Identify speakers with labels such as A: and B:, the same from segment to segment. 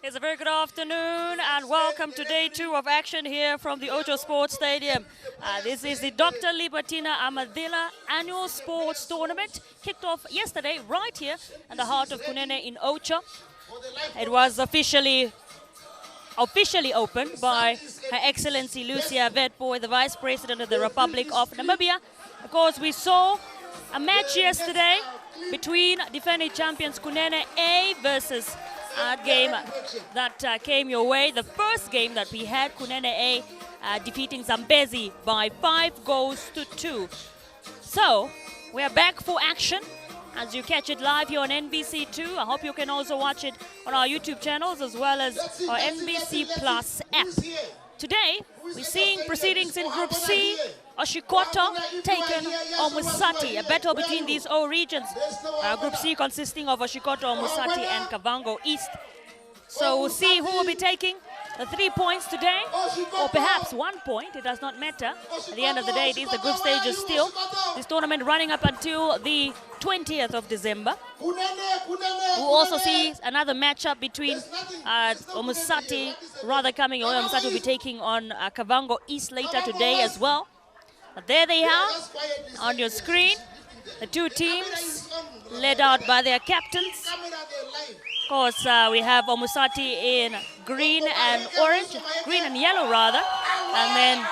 A: It's a very good afternoon and welcome to day 2 of action here from the Outjo Sports Stadium. This is the Dr. Libertine Amathila annual sports tournament, kicked off yesterday right here in the heart of Kunene in Outjo. It was officially opened by Her Excellency Lucia Vetboy, the Vice President of the Republic of Namibia. Of course, we saw a match yesterday between defending champions Kunene A versus a game that came your way. The first game that we had, Kunene A defeating Zambezi by 5 goals to 2. So, we are back for action as you catch it live here on NBC2. I hope you can also watch it on our YouTube channels as well as our NBC Plus app. Today, we're seeing proceedings in Group C. Oshikoto taken Omusati, a battle between these all regions. Group C consisting of Oshikoto, Omusati and Kavango East. So we'll see who will be taking the 3 points today, or perhaps 1 point. It does not matter. At the end of the day, it is the group stages still. This tournament running up until the 20th of December. We'll also see another matchup between Omusati, Omusati will be taking on Kavango East later today as well. But there they are on your screen, the two teams led out by their captains. Of course, we have Omusati in green and orange, green and yellow rather, and then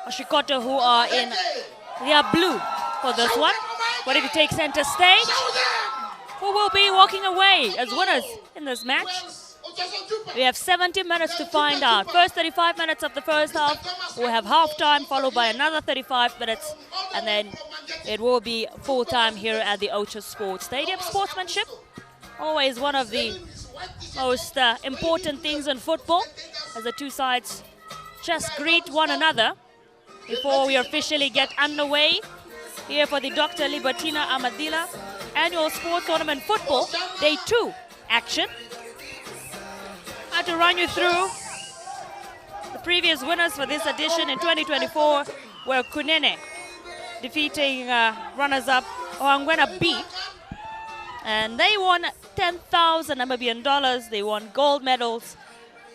A: Oshikoto who are in, they are blue for this one. But if you take center stage, who will be walking away as winners in this match? We have 70 minutes to find out. First 35 minutes of the first half, we'll have half time followed by another 35 minutes, and then it will be full time here at the Outjo Sports Stadium. Sportsmanship, always one of the most important things in football, as the two sides just greet one another before we officially get underway here for the Dr. Libertine Amathila annual sports tournament football day 2 action. I had to run you through the previous winners for this edition in 2024 were Kunene defeating runners-up Oangwena B, and they won 10,000 Namibian dollars. They won gold medals,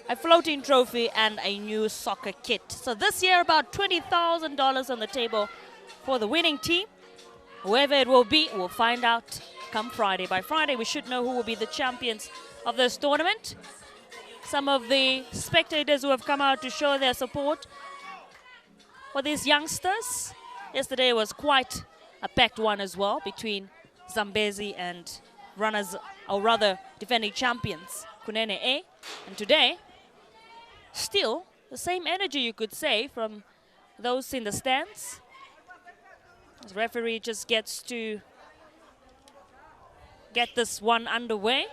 A: a floating trophy and a new soccer kit. So this year about $20,000 on the table for the winning team. Whoever it will be, we'll find out come Friday. By Friday we should know who will be the champions of this tournament. Some of the spectators who have come out to show their support for these youngsters. Yesterday was quite a packed one as well between Zambezi and runners, or rather defending champions, Kunene A. And today, still the same energy you could say from those in the stands. The referee just gets to get this one underway.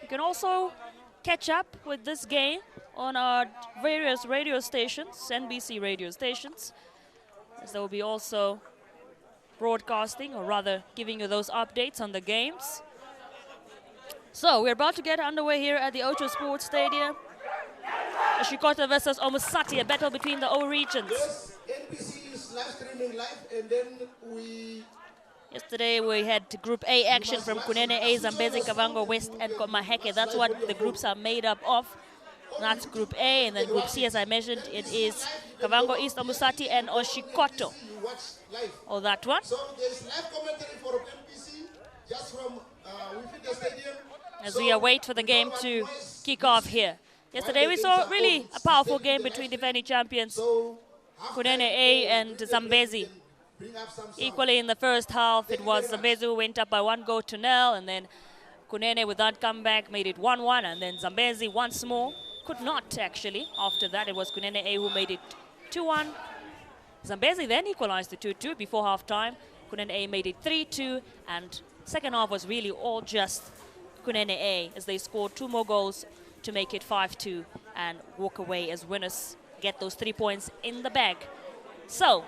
A: You can also catch up with this game on our various radio stations, NBC radio stations, as there will be also broadcasting, or rather giving you those updates on the games. So we're about to get underway here at the Outjo Sports Stadium. Oshikoto versus Omusati, a battle between the all regions.
B: Yes, NBC is live streaming live, and then
A: Yesterday we had Group A action from Kunene A, Zambezi, Kavango West and Maheke. That's what the groups are made up of. That's Group A, and then Group C, as I mentioned, it is Kavango East, Omusati and Oshikoto. Oh, that one.
B: So there's live commentary for NBC just from within the stadium.
A: As we await for the game to kick off here. Yesterday we saw really a powerful game between defending champions Kunene A and Zambezi. Equally in the first half, it was Zambezi who went up by 1 goal to 0, and then Kunene with that comeback made it 1-1, and then Zambezi once more could not actually. After that, it was Kunene A who made it 2-1. Zambezi then equalized to 2-2 before half-time. Kunene A made it 3-2, and second half was really all just Kunene A as they scored 2 more goals to make it 5-2 and walk away as winners, get those 3 points in the bag. So,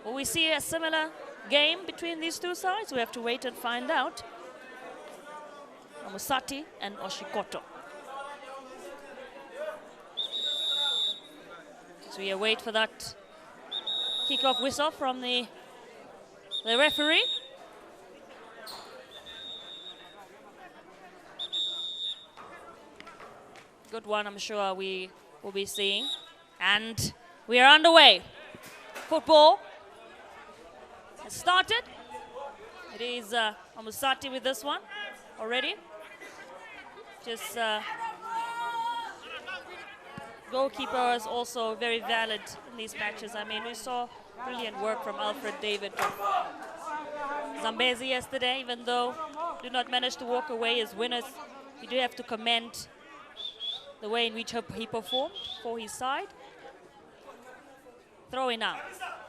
A: will we see a similar game between these two sides? We have to wait and find out. Omusati and Oshikoto. So we await for that kickoff whistle from the referee. Good one, I'm sure we will be seeing. And we are underway. Football has started. It is Omusati with this one already. Just goalkeeper is also very valid in these matches. I mean, we saw brilliant work from Alfred David of Zambezi yesterday, even though did not manage to walk away as winners. We do have to commend the way in which he performed for his side. Throw in now.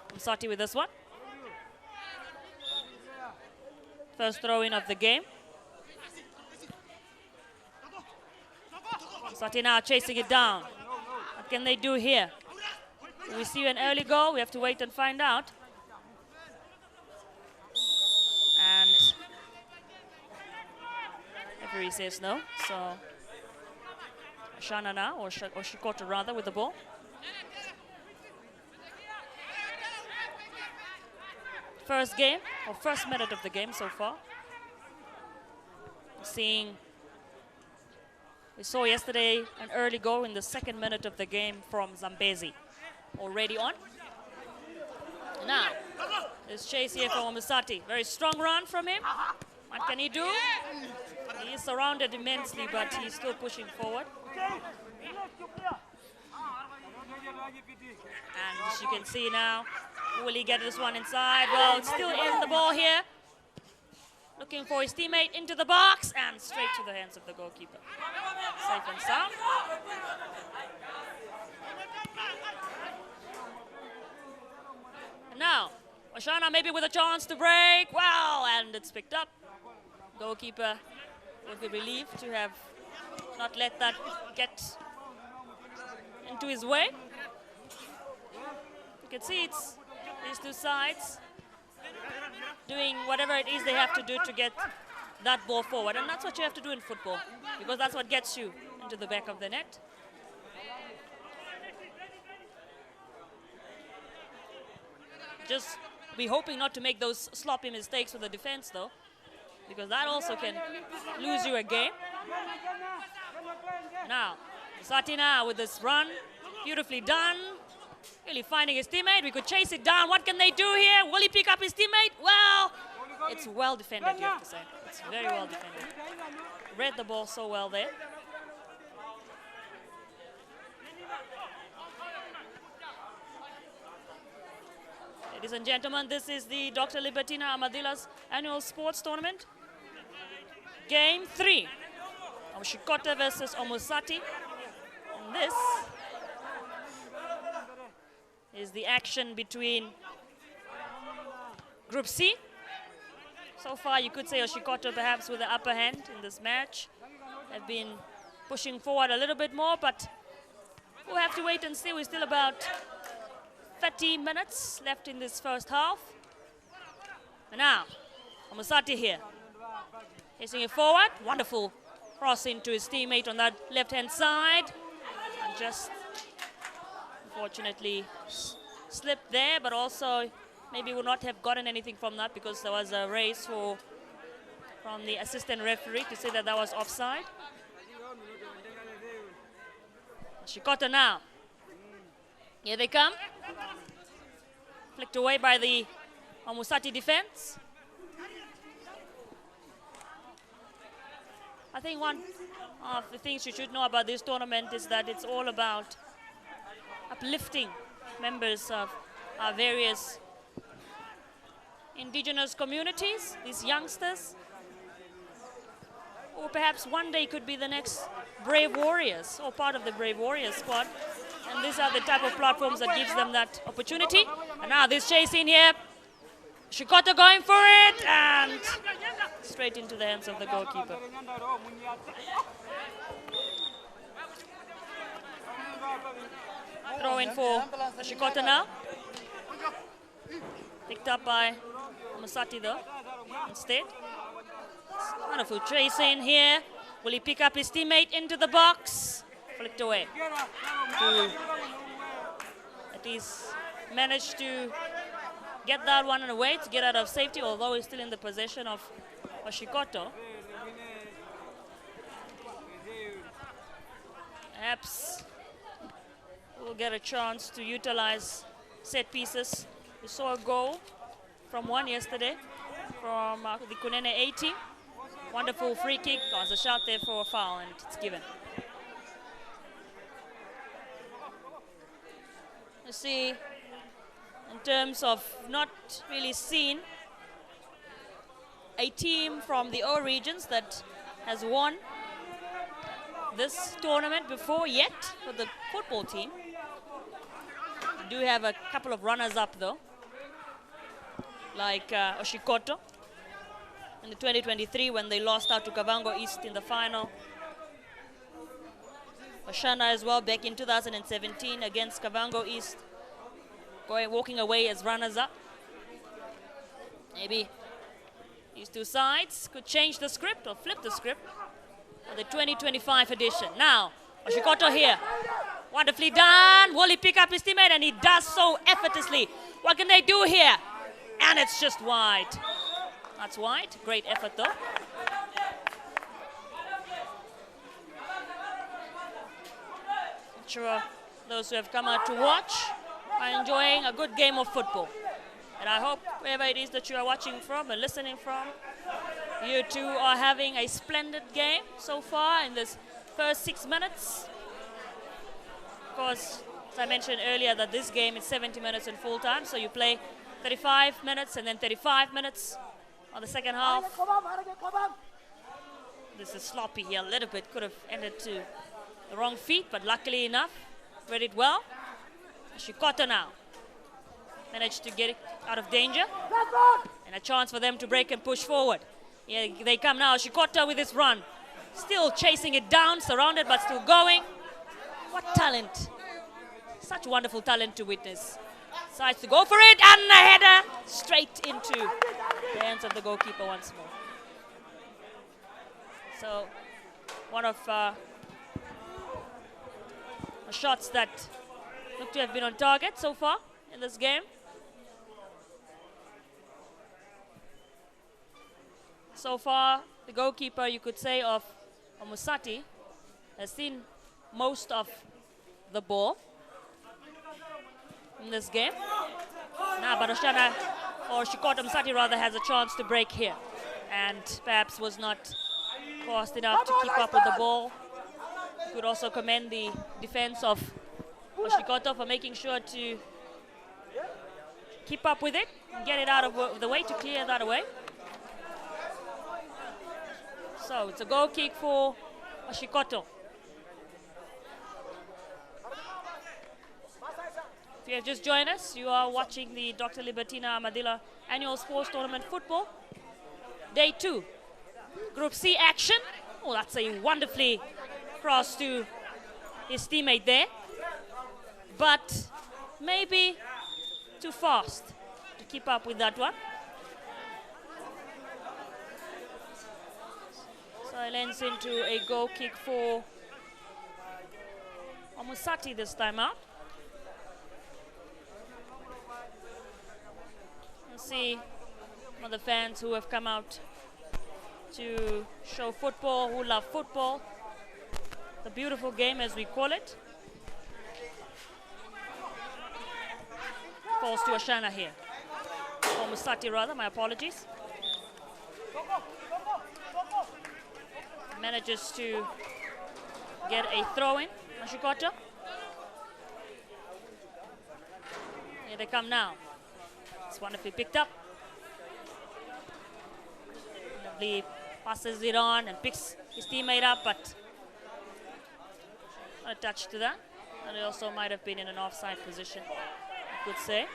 A: Omusati with this one. First throw in of the game. Omusati now chasing it down. What can they do here? Do we see an early goal? We have to wait and find out. And referee says no. So Shana now, or Oshikoto rather, with the ball. First game, or first minute of the game so far. We saw yesterday an early goal in the second minute of the game from Zambezi. Already on. Now, this chase here from Omusati. Very strong run from him. What can he do? He is surrounded immensely, but he's still pushing forward. And as you can see now, will he get this one inside? Well, it's still in the ball here. Looking for his teammate into the box and straight to the hands of the goalkeeper. Safe and sound. And now, Oshana maybe with a chance to break. Wow, and it's picked up. Goalkeeper would be relieved to have not let that get into his way. You can see it's these two sides doing whatever it is they have to do to get that ball forward. And that's what you have to do in football, because that's what gets you into the back of the net. Just be hoping not to make those sloppy mistakes with the defense, though, because that also can lose you a game. Now, Omusati now with this run, beautifully done. Really finding his teammate. We could chase it down. What can they do here? Will he pick up his teammate? Well, it's well defended, you have to say. It's very well defended. Read the ball so well there. Ladies and gentlemen, this is the Dr. Libertine Amathila's annual sports tournament. Game 3. Oshikoto versus Omusati. And this is the action between Group C. So far, you could say Oshikoto perhaps with the upper hand in this match. Have been pushing forward a little bit more, but we'll have to wait and see. We're still about 30 minutes left in this first half. And now, Omusati here. Chasing it forward. Wonderful cross into his teammate on that left-hand side. And just unfortunately slipped there, but also maybe would not have gotten anything from that because there was a race from the assistant referee to say that that was offside. Oshikoto now. Here they come. Flicked away by the Omusati defense. I think one of the things you should know about this tournament is that it's all about uplifting members of our various indigenous communities, these youngsters, or perhaps one day could be the next Brave Warriors or part of the Brave Warriors squad. And these are the type of platforms that gives them that opportunity. And now this chase in here. Oshikoto going for it and straight into the hands of the goalkeeper. Throw in for Oshikoto now. Picked up by Omusati though, instead. Wonderful chase in here. Will he pick up his teammate into the box? Flicked away. At least managed to get that one away to get out of safety, although he's still in the possession of Oshikoto. Perhaps we'll get a chance to utilize set pieces. We saw a goal from one yesterday from the Kunene 18. Wonderful free kick. There's a shot there for a foul and it's given. You see, in terms of not really seen a team from the O regions that has won this tournament before yet for the football team. We do have a couple of runners-up though, like Oshikoto in the 2023 when they lost out to Kavango East in the final. Oshana as well back in 2017 against Kavango East, walking away as runners-up. Maybe these two sides could change the script or flip the script for the 2025 edition. Now, Oshikoto here. Wonderfully done. Will he pick up his teammate? And he does so effortlessly. What can they do here? And it's just wide. That's wide. Great effort though. I'm sure those who have come out to watch are enjoying a good game of football. And I hope wherever it is that you are watching from and listening from, you two are having a splendid game so far in this first 6 minutes. Of course, as I mentioned earlier, that this game is 70 minutes in full time, so you play 35 minutes and then 35 minutes on the second half. This is sloppy here a little bit, could have ended to the wrong feet, but luckily enough, read it well. Oshikoto now managed to get it out of danger, and a chance for them to break and push forward. Here they come now, Oshikoto with his run. Still chasing it down, surrounded but still going. What talent. Such wonderful talent to witness. Decides to go for it, and a header straight into the hands of the goalkeeper once more. So, one of the shots that look to have been on target so far in this game. So far, the goalkeeper, you could say, of Omusati has seen most of the ball in this game. Now, but Oshana, or Oshikoto Omusati rather, has a chance to break here, and perhaps was not fast enough to keep up with the ball. You could also commend the defense of Oshikoto for making sure to keep up with it and get it out of the way, to clear that away. So it's a goal kick for Oshikoto. If you have just joined us, you are watching the Dr. Libertine Amathila Annual Sports Tournament Football. Day 2. Group C action. Oh, that's a wonderfully cross to his teammate there. But maybe too fast to keep up with that one. So it ends into a goal kick for Omusati this time out. Let's see some of the fans who have come out to show football, who love football. The beautiful game, as we call it. Falls to Oshana here. Or Omusati rather, my apologies. Manages to get a throw in, Oshikoto. Here they come now. It's wonderfully picked up. Lovely passes it on and picks his teammate up, but not a touch to that. And it also might have been in an offside position, I could say.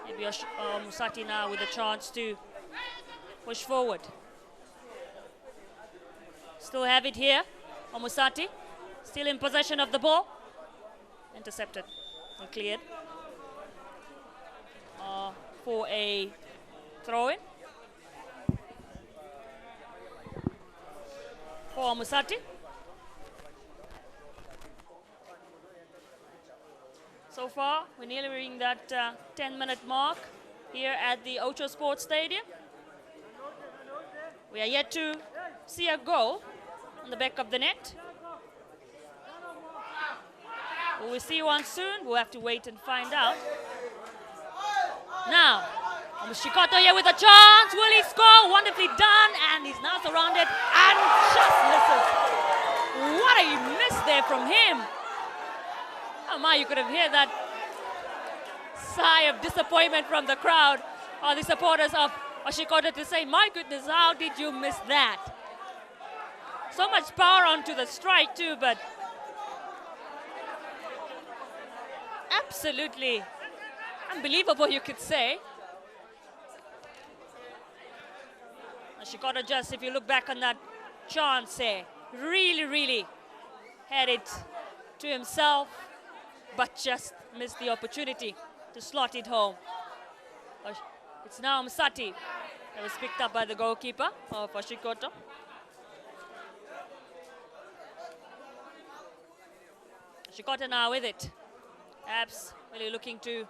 A: Maybe Omusati now with a chance to push forward. Still have it here. Omusati still in possession of the ball. Intercepted and cleared for a throw-in for Omusati. So far, we're nearly reaching that 10-minute mark here at the Outjo Sports Stadium. We are yet to see a goal on the back of the net. Will we see one soon? We'll have to wait and find out. Now, Oshikoto here with a chance. Will he score? Wonderfully done. And he's now surrounded and just misses. What a miss there from him. Oh my, you could have heard that sigh of disappointment from the crowd or the supporters of Oshikoto to say, my goodness, how did you miss that? So much power onto the strike too, but absolutely unbelievable, you could say. Oshikoto just, if you look back on that chance, really had it to himself, but just missed the opportunity to slot it home. It's now Omusati that was picked up by the goalkeeper of Oshikoto. Oshikoto now with it. Perhaps really looking to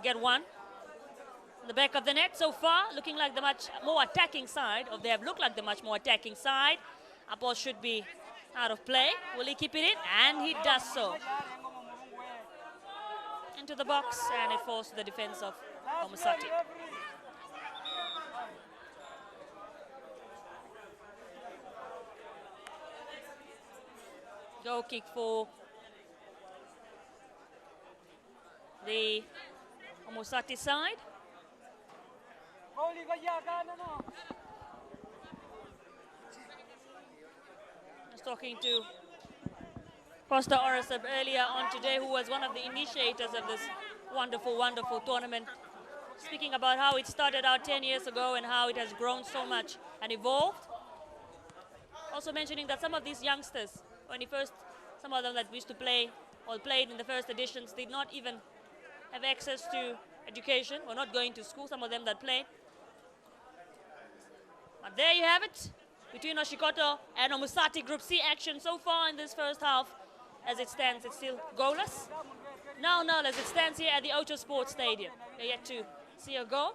A: get one. The back of the net so far, looking like the much more attacking side, or they have looked like the much more attacking side. A ball should be out of play. Will he keep it in? And he does so. Into the box, and it falls to the defense of Omusati. Goal kick for the Omusati side. I was talking to Costa Orasab earlier on today, who was one of the initiators of this wonderful tournament, speaking about how it started out 10 years ago and how it has grown so much and evolved. Also mentioning that some of these youngsters, some of them that used to play or played in the first editions, did not even have access to education or not going to school, some of them that played. But there you have it, between Oshikoto and Omusati Group C action so far in this first half. As it stands, it's still goalless. Now, as it stands here at the Outjo Sports Stadium. They're yet to see a goal.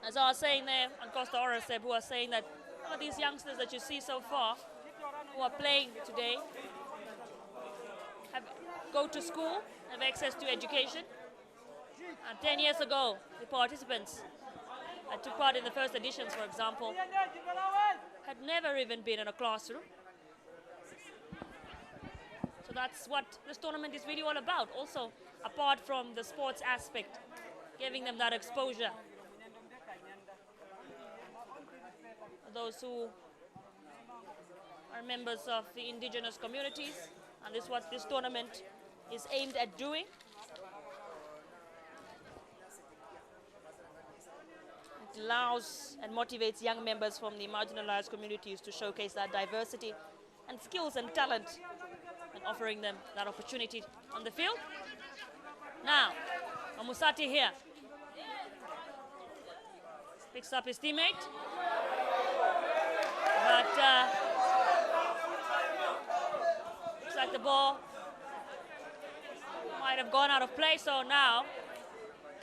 A: As I was saying there on Costa Oraseb, who are saying that some of these youngsters that you see so far who are playing today go to school, have access to education. And 10 years ago, the participants that took part in the first editions, for example, had never even been in a classroom. So that's what this tournament is really all about. Also, apart from the sports aspect, giving them that exposure. Those who are members of the indigenous communities, and this is what this tournament is aimed at doing. It allows and motivates young members from the marginalized communities to showcase that diversity and skills and talent, and offering them that opportunity on the field. Now, Omusati here picks up his teammate, but looks like the ball might have gone out of play, so now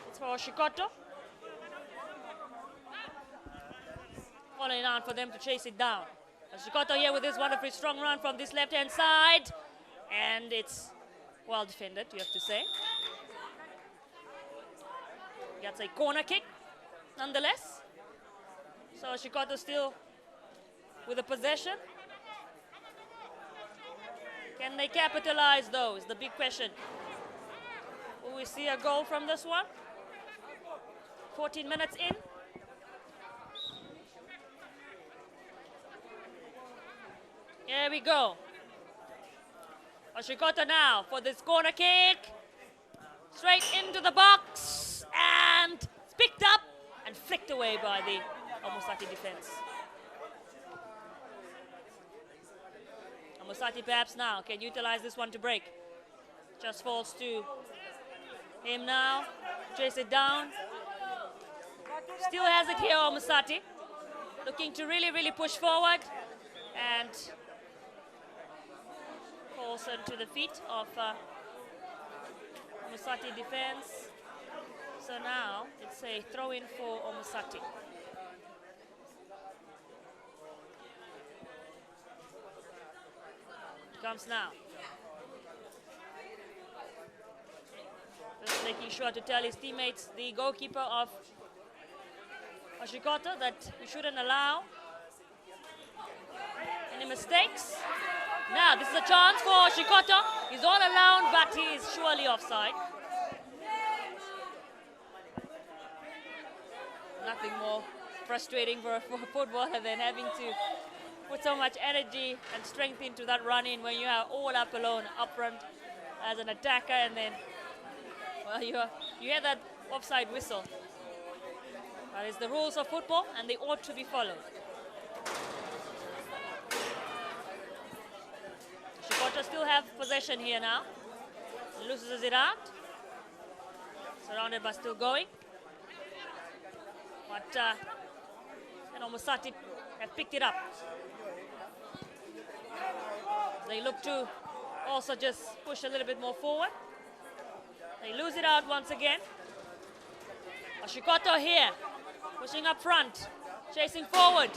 A: it's for Oshikoto. Falling down for them to chase it down. Oshikoto here with this wonderfully strong run from this left-hand side. And it's well defended, you have to say. Gets a corner kick, nonetheless. So Oshikoto still with the possession. Can they capitalize, though, is the big question. Will we see a goal from this one? 14 minutes in. Here we go. Oshikoto now for this corner kick. Straight into the box. And it's picked up and flicked away by the Omusati defense. Omusati perhaps now can utilize this one to break. Just falls to him now. Chase it down. Still has it here, Omusati. Looking to really push forward. And falls into the feet of Omusati defense. So now it's a throw-in for Omusati. comes now. Just making sure to tell his teammates, the goalkeeper of Oshikoto, that he shouldn't allow any mistakes. Now, this is a chance for Oshikoto. He's all alone, but he is surely offside. Nothing more frustrating for a footballer than having to put so much energy and strength into that run-in when you are all up alone, up front as an attacker, and then, well, you hear that offside whistle. That is the rules of football, and they ought to be followed. Oshikoto still have possession here now. Loses it out. Surrounded but still going. But Omusati have picked it up. They look to also just push a little bit more forward. They lose it out once again. Oshikoto here, pushing up front, chasing forward.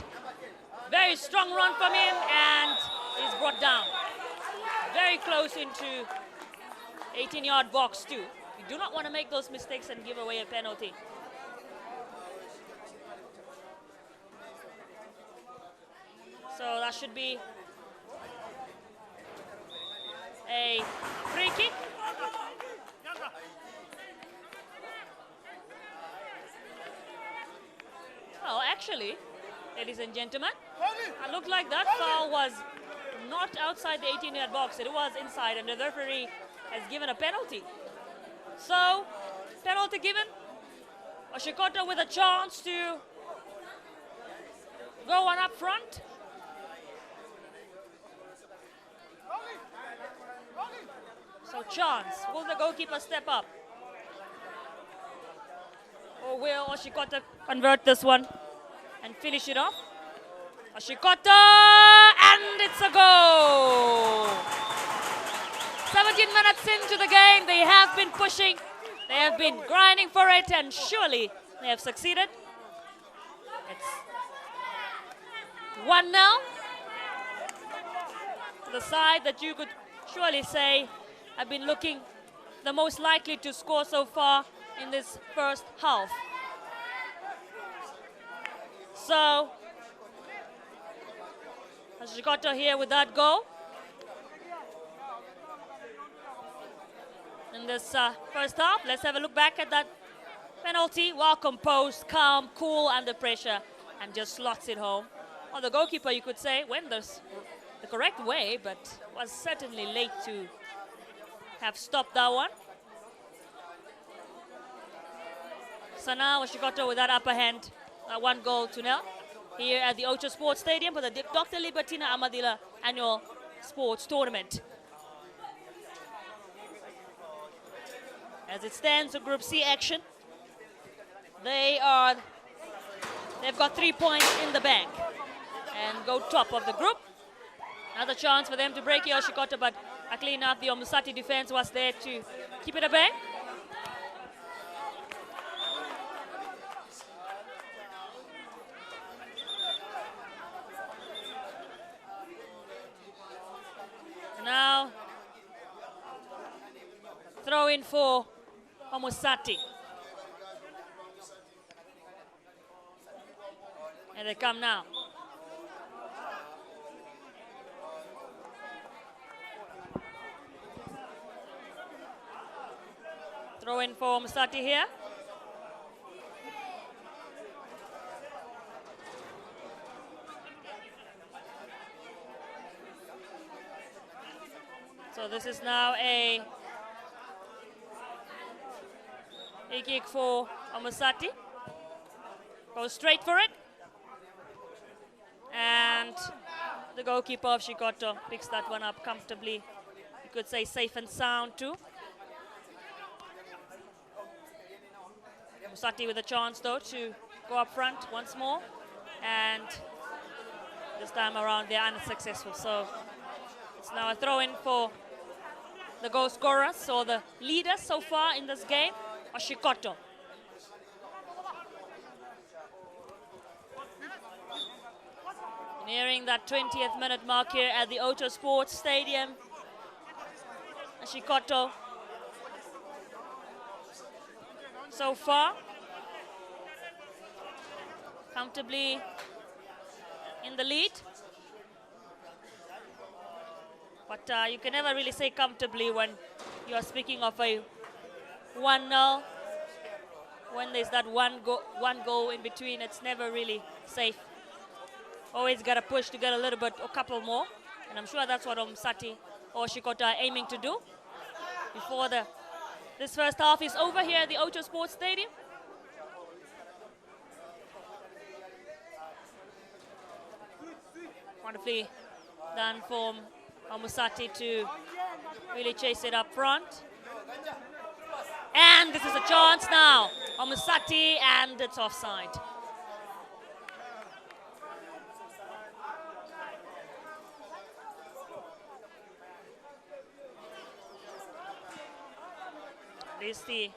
A: Very strong run from him, and he's brought down. Very close into 18-yard box too. You do not want to make those mistakes and give away a penalty. So that should be a free kick. Well, actually, ladies and gentlemen, it looked like that foul was not outside the 18-yard box. It was inside, and the referee has given a penalty. So, penalty given. Oshikoto with a chance to go on up front. So chance, will the goalkeeper step up? Or will Oshikoto convert this one and finish it off? Oshikoto, and it's a goal! 17 minutes into the game, they have been pushing, they have been grinding for it, and surely they have succeeded. It's 1-0. The side that you could surely say have been looking the most likely to score so far in this first half. So, Oshikoto here with that goal. In this first half, let's have a look back at that penalty. Well composed, calm, cool under pressure, and just slots it home. Well, the goalkeeper, you could say, went the correct way, but was certainly late to have stopped that one. So now Oshikoto with that upper hand, 1-0 here at the Outjo Sports Stadium for the Dr. Libertine Amathila annual sports tournament. As it stands, the Group C action, they've got 3 points in the bank and go top of the group. Another chance for them to break here, Oshikoto, but luckily enough, the Omusati defense was there to keep it at bay. Now, throw in for Omusati. And they come now. Throw in for Omusati here. So this is now a kick for Omusati. Goes straight for it. And the goalkeeper of Oshikoto picks that one up comfortably. You could say safe and sound too. Omusati with a chance though to go up front once more. And this time around they're unsuccessful. So it's now a throw in for the goal scorers or the leaders so far in this game, Oshikoto. Nearing that 20th minute mark here at the Outjo Sports Stadium. Oshikoto so far comfortably in the lead. But you can never really say comfortably when you are speaking of a 1-0. When there's that one goal in between, it's never really safe. Always got to push to get a little bit, a couple more. And I'm sure that's what Omusati or Oshikoto are aiming to do before this first half is over here at the Outjo Sports Stadium. Wonderfully done from Omusati to really chase it up front. And this is a chance now. Omusati, and it's offside. At least they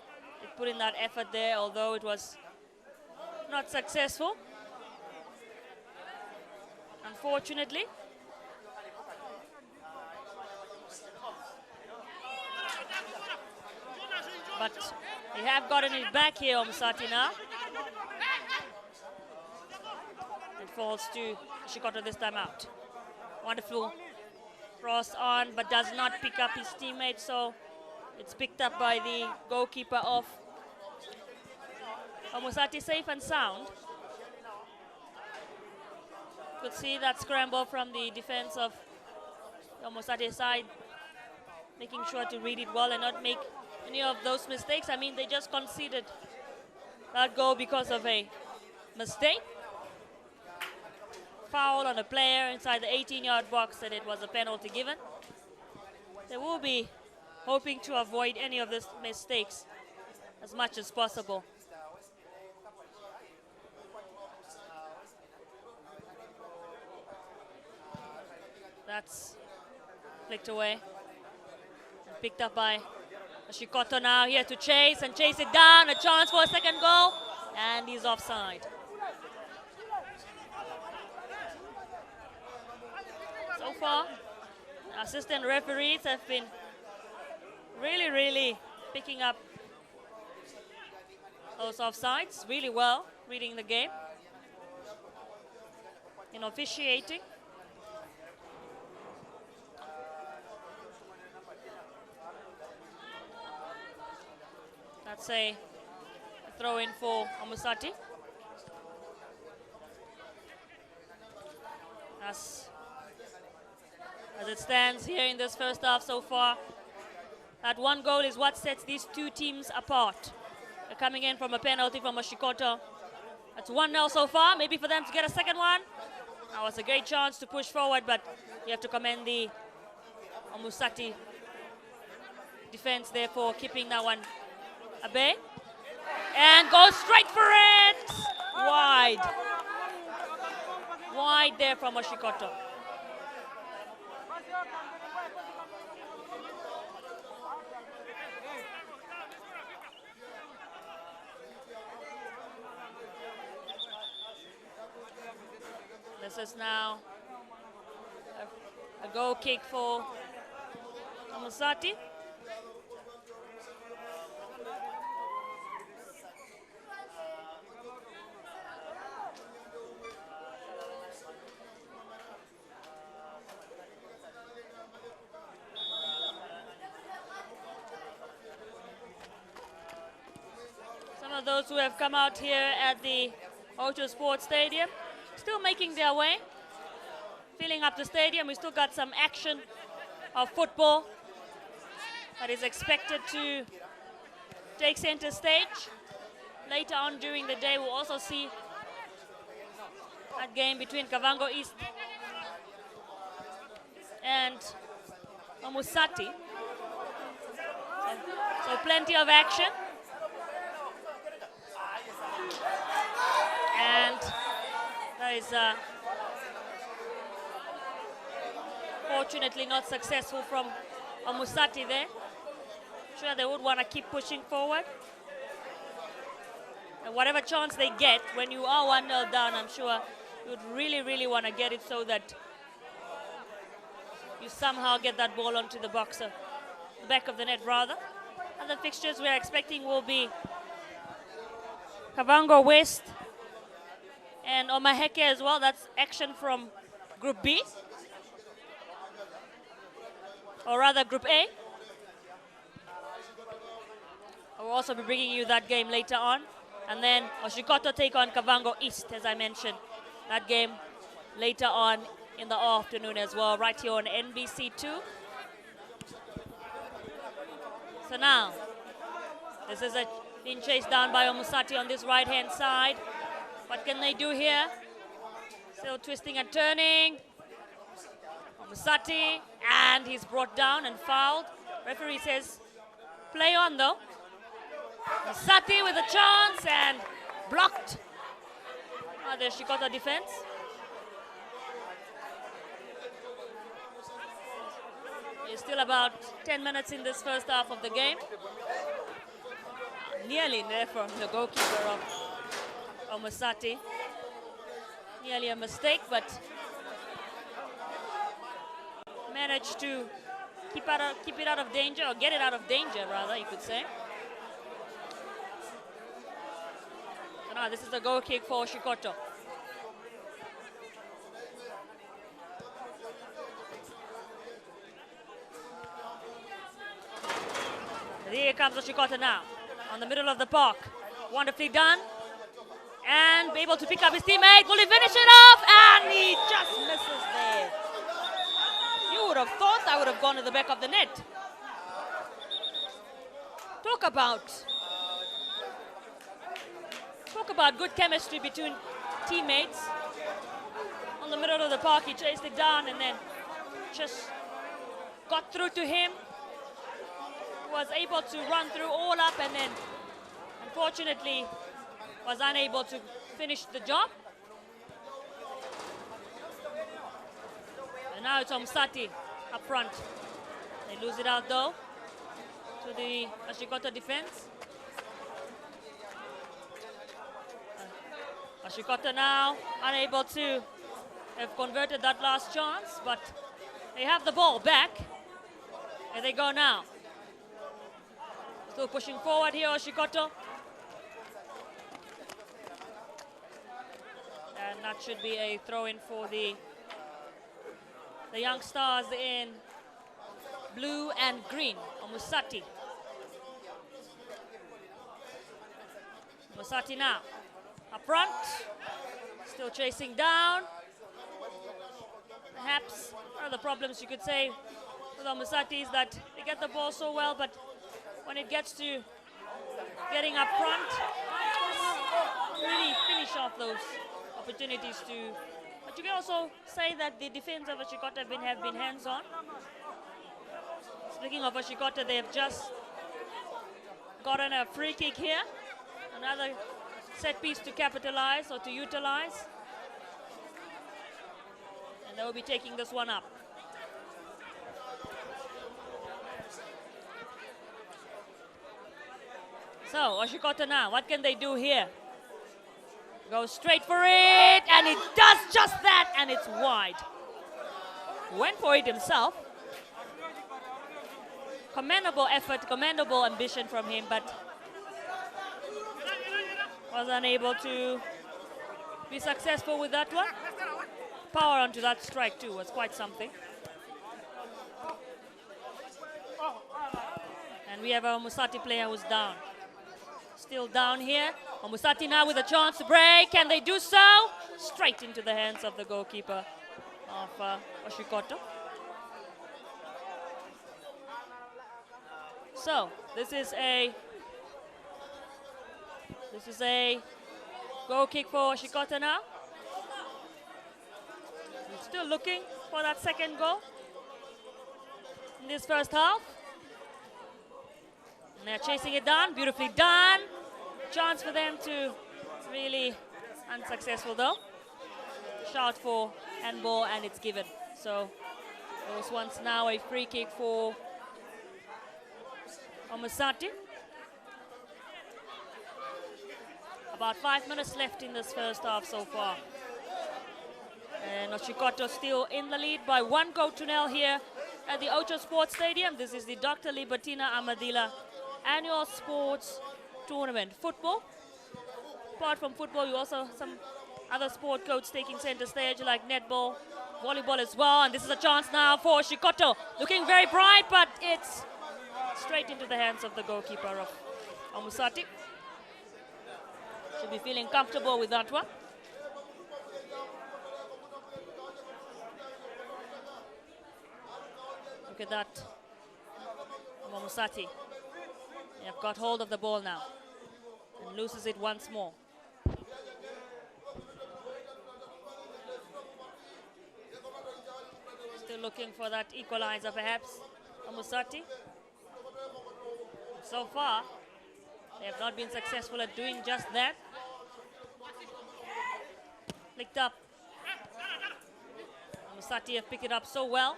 A: put in that effort there, although it was not successful, unfortunately. But they have gotten it back here, Omusati now. It falls to Oshikoto this time out. Wonderful cross on, but does not pick up his teammate, so it's picked up by the goalkeeper of Omusati, safe and sound. Could see that scramble from the defense of the Omusati side, making sure to read it well and not make any of those mistakes. I mean, they just conceded that goal because of a mistake. Foul on a player inside the 18-yard box, and it was a penalty given. They will be hoping to avoid any of these mistakes as much as possible. That's flicked away. And picked up by Oshikoto now, here to chase and chase it down. A chance for a second goal, and he's offside. So far, assistant referees have been really picking up those offsides really well, reading the game in officiating. That's a throw in for Omusati. As it stands here in this first half so far, that one goal is what sets these two teams apart. They're coming in from a penalty from Oshikoto. That's 1-0 so far, maybe for them to get a second one. That was a great chance to push forward, but you have to commend the Omusati defense there for keeping that one at bay. And goes straight for it! Wide. Wide there from Oshikoto. This is now a goal kick for Omusati. Some of those who have come out here at the Outjo Sports Stadium still making their way, filling up the stadium. We still got some action of football that is expected to take center stage. Later on during the day, we'll also see that game between Kavango East and Omusati. So plenty of action. And that is fortunately not successful from Omusati there. Sure, they would want to keep pushing forward. And whatever chance they get, when you are 1-0 down, I'm sure You would really, really want to get it so that you somehow get that ball onto the boxer, the back of the net rather. And the fixtures we're expecting will be Kavango West and Omaheke as well. That's action from Group B, or rather Group A. We'll also be bringing you that game later on. And then Oshikoto take on Kavango East, as I mentioned. That game later on in the afternoon as well, right here on NBC2. So now, this is being chased down by Omusati on this right-hand side. What can they do here? Still twisting and turning. Omusati, and he's brought down and fouled. Referee says, play on though. Omusati with a chance and blocked. The Oshikoto defense. There's still about 10 minutes in this first half of the game. Nearly there from the goalkeeper of Omusati. Nearly a mistake, but managed to keep it out of danger, or get it out of danger rather, you could say. So now this is a goal kick for Oshikoto. Here comes Oshikoto now, on the middle of the park. Wonderfully done. And be able to pick up his teammate. Will he finish it off? And he just misses there. You would have thought that would have gone to the back of the net. Talk about good chemistry between teammates. On the middle of the park, he chased it down and then just got through to him. Was able to run through all up and then unfortunately was unable to finish the job. And now it's Omusati up front. They lose it out though to the Oshikoto defense. Oshikoto now unable to have converted that last chance, but they have the ball back. Here they go now. Still pushing forward here, Oshikoto. And that should be a throw-in for the young stars in blue and green, Omusati. Omusati now, up front, still chasing down. Perhaps one of the problems you could say with Omusati is that they get the ball so well, but when it gets to getting up front, really finish off those opportunities to. But you can also say that the defense of Oshikoto have been hands-on. Speaking of Oshikoto, they have just gotten a free kick here. Another set piece to capitalize or to utilize. And they will be taking this one up. So, Oshikoto now, what can they do here? Goes straight for it, and it does just that, and it's wide. Went for it himself. Commendable effort, commendable ambition from him, but was unable to be successful with that one. Power onto that strike too was quite something. And we have a Omusati player who's down. Still down here. Omusati now with a chance to break. Can they do so? Straight into the hands of the goalkeeper of Oshikoto. So this is a goal kick for Oshikoto now. Still looking for that second goal in this first half. And they're chasing it down, beautifully done. Chance for them to really unsuccessful though. Shout for handball and it's given. So those ones now a free kick for Omusati. About 5 minutes left in this first half so far. And Oshikoto still in the lead by 1 goal to nil here at the Outjo Sports Stadium. This is the Dr. Libertine Amathila annual sports tournament. Football. Apart from football, you also some other sport codes taking center stage like netball, volleyball as well. And this is a chance now for Oshikoto. Looking very bright, but it's straight into the hands of the goalkeeper of Omusati. Should be feeling comfortable with that one. Look at that. Omusati. They have got hold of the ball now and loses it once more. Still looking for that equalizer perhaps, Omusati. So far, they have not been successful at doing just that. Flicked up. Omusati have picked it up so well,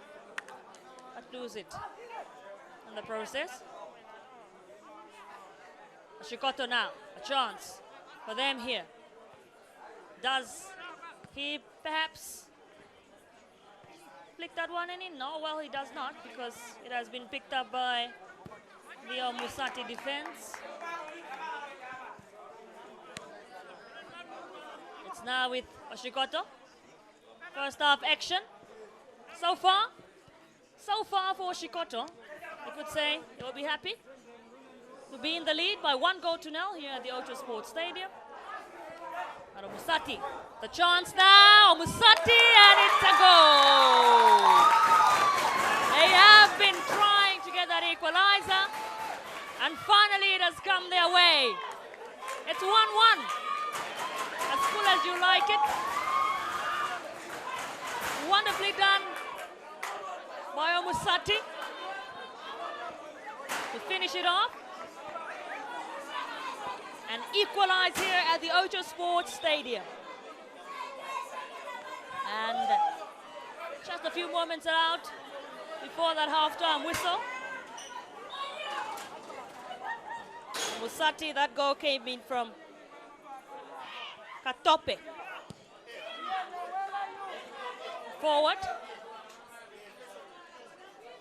A: but lose it in the process. Oshikoto now, a chance for them here. Does he perhaps flick that one in? No, well, he does not, because it has been picked up by the Omusati defense. It's now with Oshikoto. First half action. So far for Oshikoto, I could say they will be happy to be in the lead by 1 goal to nil here at the Outjo Sports Stadium. And Omusati, the chance now, Omusati, and it's a goal! They have been trying to get that equalizer, and finally it has come their way. It's 1-1, as full as you like it. Wonderfully done by Omusati to finish it off and equalize here at the Outjo Sports Stadium. And just a few moments out before that half-time whistle. Omusati, that goal came in from Katope. Forward.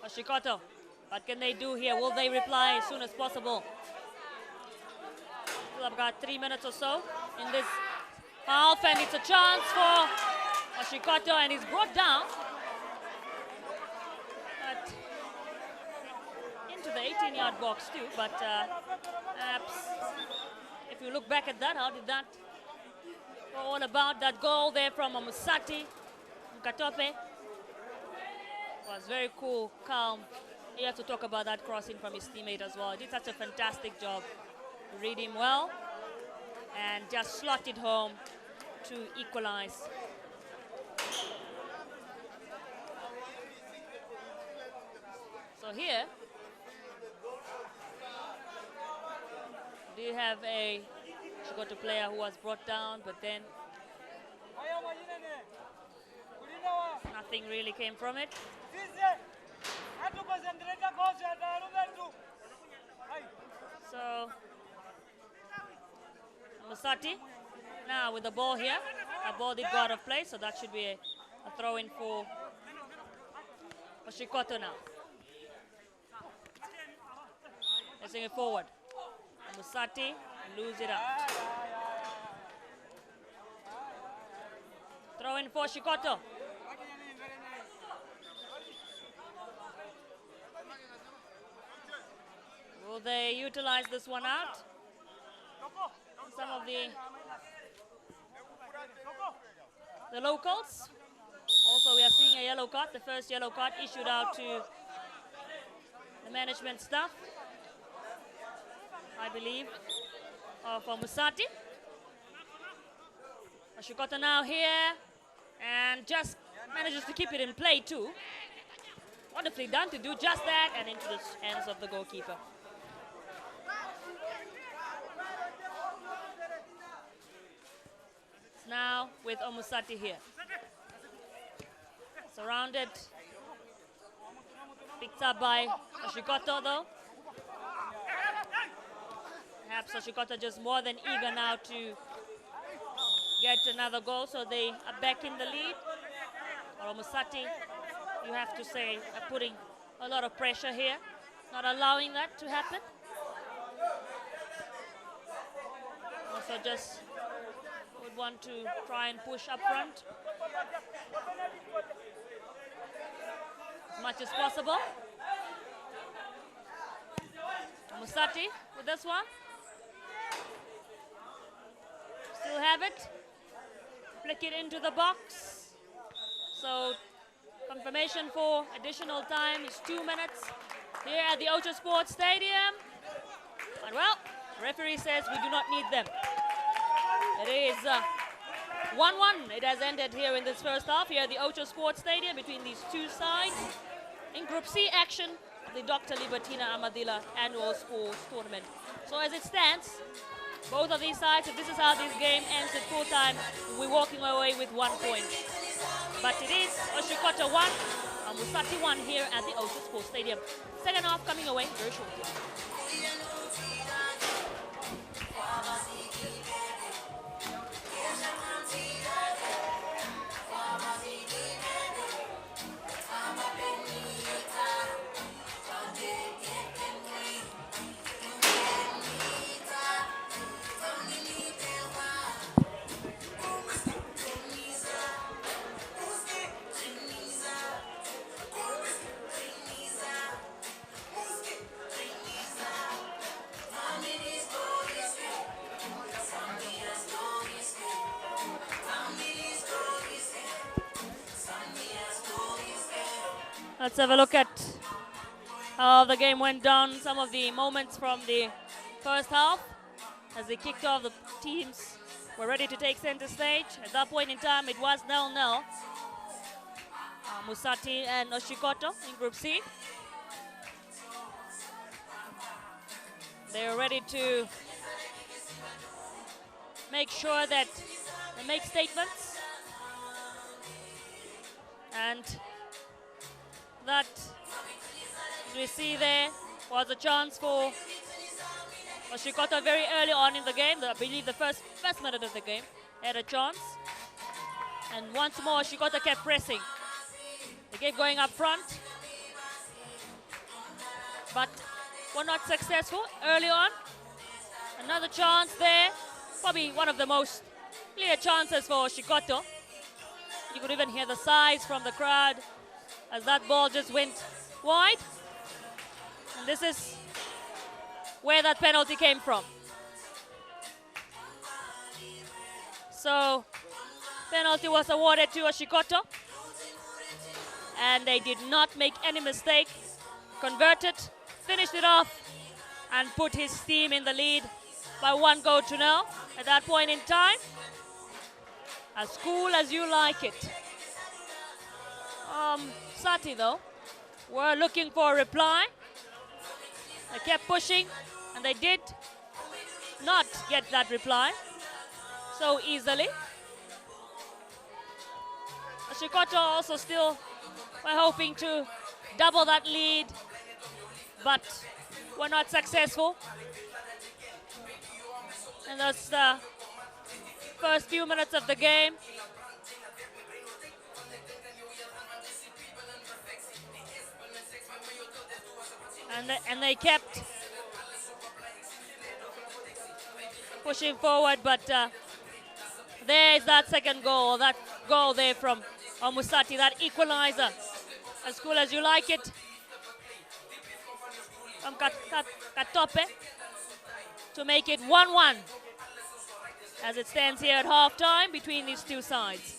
A: Oshikoto, what can they do here? Will they reply as soon as possible? We'll have got 3 minutes or so in this half, and it's a chance for Oshikoto, and he's brought down. But into the 18-yard box too, but perhaps if you look back at that, how did that go all about? That goal there from Omusati, Katope was very cool, calm. You have to talk about that crossing from his teammate as well. He did such a fantastic job. Read him well and just slot it home to equalize. So here do you have a Oshikoto player who was brought down, but then nothing really came from it. So Omusati now with the ball here. A ball did go out of play, so that should be a throw-in for Oshikoto now. Letting it forward. Omusati lose it out. Throw in for Oshikoto. Will they utilize this one out? Some of the locals. Also, we are seeing a yellow card, the first yellow card issued out to the management staff, I believe, of Omusati. Oshikoto now here, and just manages to keep it in play too. Wonderfully done to do just that, and into the hands of the goalkeeper. Now with Omusati here. Surrounded. Picked up by Oshikoto though. Perhaps Oshikoto just more than eager now to get another goal, so they are back in the lead. or Omusati, you have to say, are putting a lot of pressure here, not allowing that to happen. Also just would want to try and push up front as much as possible. Omusati with this one. Still have it. Flick it into the box. So confirmation for additional time is 2 minutes here at the Outjo Sports Stadium. And well, referee says we do not need them. It is 1-1. It has ended here in this first half here at the Outjo Sports Stadium between these two sides. In Group C action, the Dr. Libertine Amathila annual sports tournament. So as it stands, both of these sides, if this is how this game ends at full time, we're walking away with 1 point. But it is Oshikoto 1, Omusati 1 here at the Outjo Sports Stadium. Second half coming away very shortly. Let's have a look at how the game went down. Some of the moments from the first half. As they kicked off, the teams were ready to take center stage. At that point in time, it was 0-0. Omusati and Oshikoto in Group C. They were ready to make sure that they make statements. And that, as we see there, was a chance for Oshikoto very early on in the game. I believe the first minute of the game, they had a chance. And once more, Oshikoto kept pressing. They kept going up front, but were not successful early on. Another chance there, probably one of the most clear chances for Oshikoto. You could even hear the sighs from the crowd as that ball just went wide. And this is where that penalty came from. So, penalty was awarded to Oshikoto. And they did not make any mistake. Converted, finished it off, and put his team in the lead by 1-0 at that point in time. As cool as you like it. Sati, though, were looking for a reply. They kept pushing, and they did not get that reply so easily. Oshikoto also still were hoping to double that lead, but were not successful. And that's the first few minutes of the game. And they kept pushing forward, but there is that second goal, that goal there from Omusati, that equalizer. As cool as you like it, from Katope to make it 1-1 as it stands here at halftime between these two sides.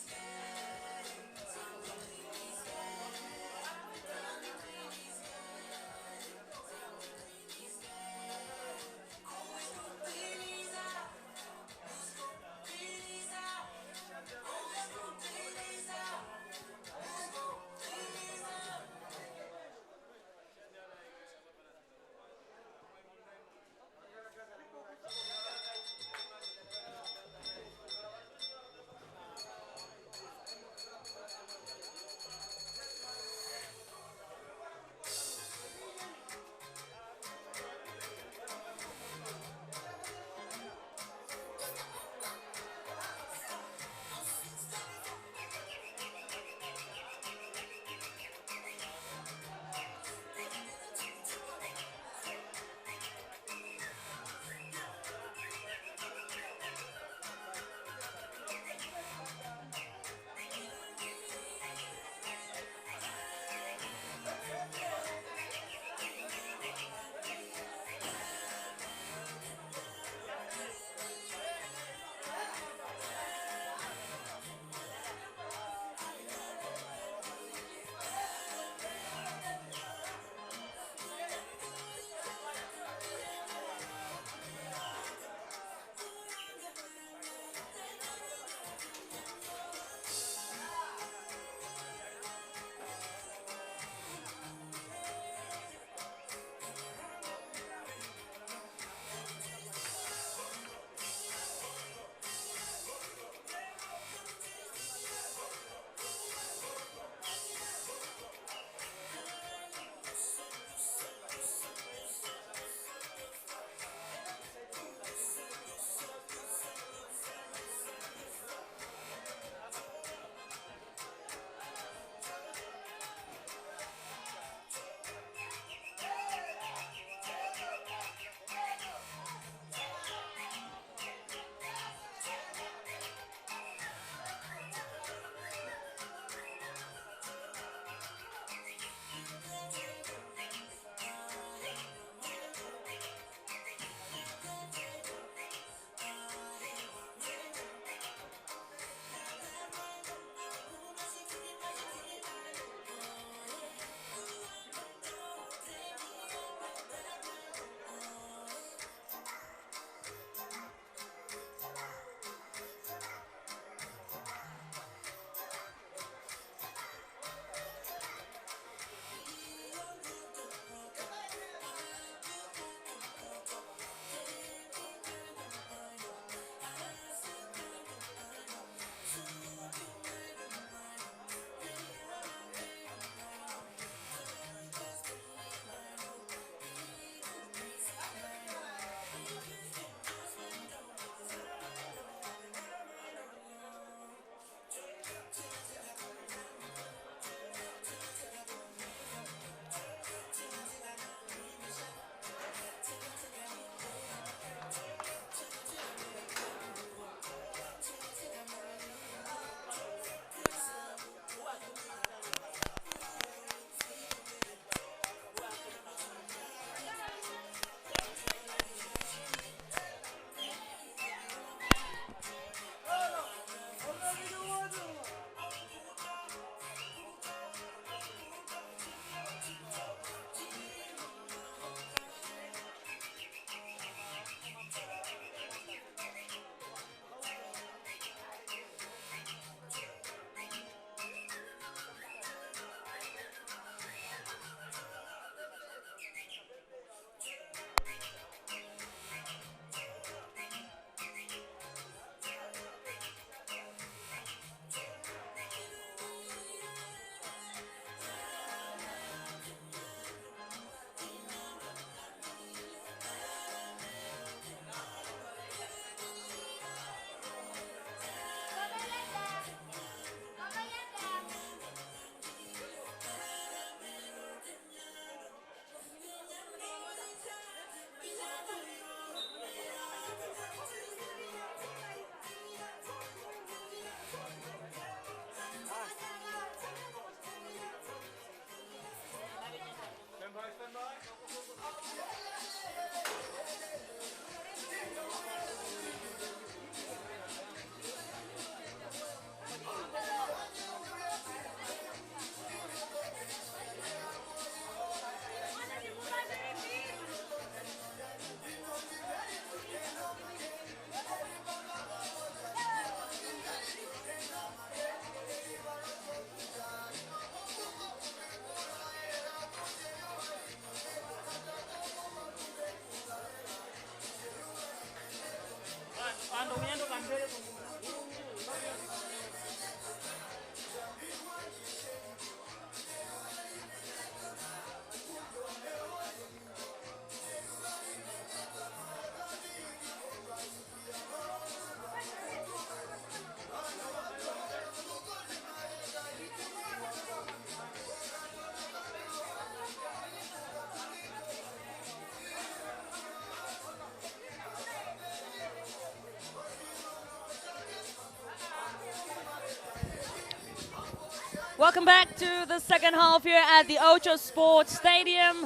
A: Welcome back to the second half here at the Outjo Sports Stadium.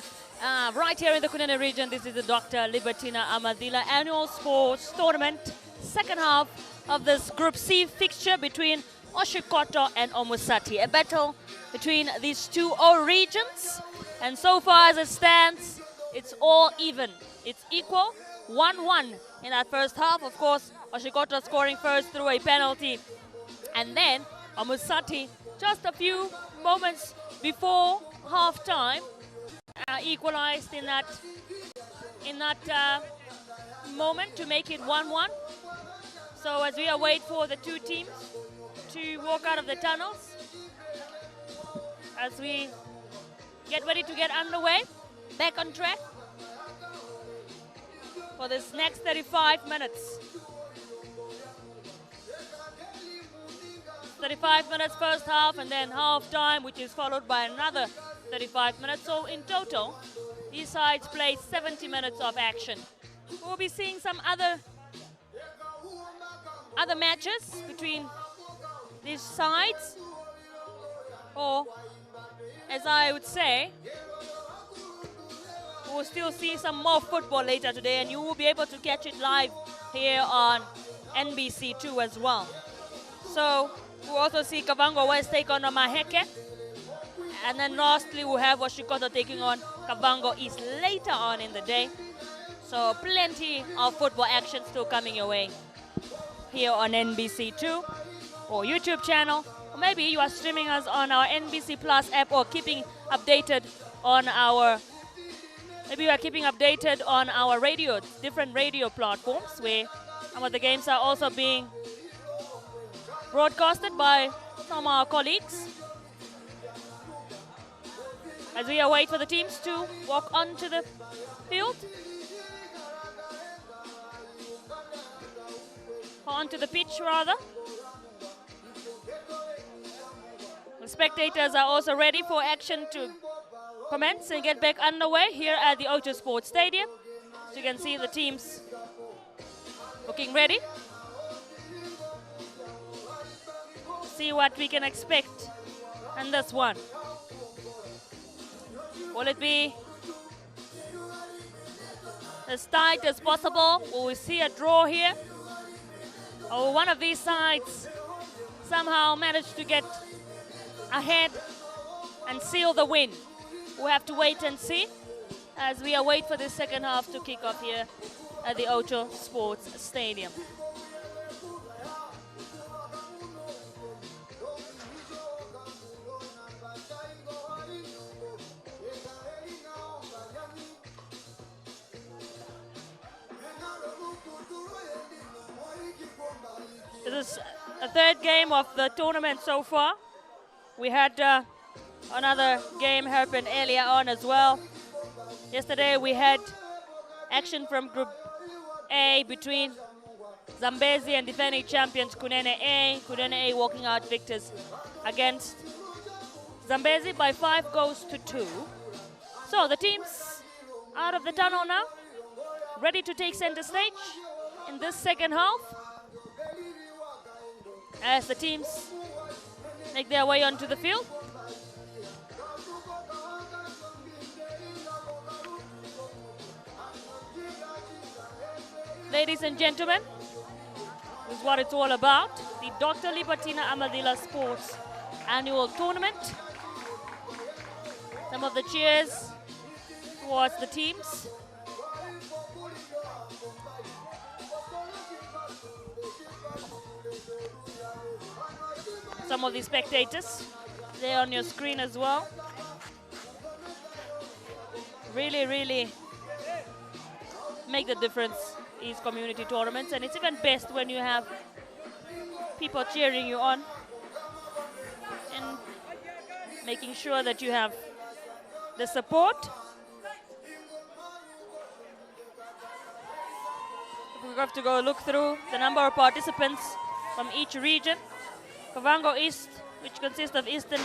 A: Right here in the Kunene region, this is the Dr. Libertine Amathila Annual Sports Tournament. Second half of this Group C fixture between Oshikoto and Omusati. A battle between these two regions. And so far as it stands, it's all even. It's equal, 1-1 in that first half. Of course, Oshikoto scoring first through a penalty. And then Omusati, just a few moments before half-time, equalized in that moment to make it 1-1. So as we await for the two teams to walk out of the tunnels, as we get ready to get underway, back on track for this next 35 minutes. 35 minutes first half, and then half time, which is followed by another 35 minutes. So in total, these sides play 70 minutes of action. We'll be seeing some other matches between these sides, or as I would say, we'll still see some more football later today, and you will be able to catch it live here on NBC2 as well. So we'll also see Kavango West take on Maheke. And then lastly, we'll have Oshikoto taking on Kavango East later on in the day. So plenty of football action still coming your way here on NBC2 or YouTube channel. Or maybe you are streaming us on our NBC Plus app or keeping updated on our radio, different radio platforms where some of the games are also being broadcasted by some of our colleagues. As we await for the teams to walk onto the field, or onto the pitch rather. The spectators are also ready for action to commence and get back underway here at the Outjo Sports Stadium. As you can see, the teams looking ready. See what we can expect in this one. Will it be as tight as possible? Will we see a draw here? Or will one of these sides somehow manage to get ahead and seal the win? We'll have to wait and see as we await for this second half to kick off here at the Outjo Sports Stadium. This is a third game of the tournament so far. We had another game happen earlier on as well. Yesterday we had action from Group A between Zambezi and defending champions Kunene A. Kunene A walking out victors against Zambezi by 5-2. So the teams out of the tunnel now, ready to take center stage in this second half, as the teams make their way onto the field. Ladies and gentlemen, this is what it's all about. The Dr. Libertine Amathila Sports Annual Tournament. Some of the cheers towards the teams. Some of the spectators there on your screen as well. Really, really make the difference, these community tournaments, and it's even best when you have people cheering you on and making sure that you have the support. We have to go look through the number of participants from each region. Kavango East, which consists of Eastern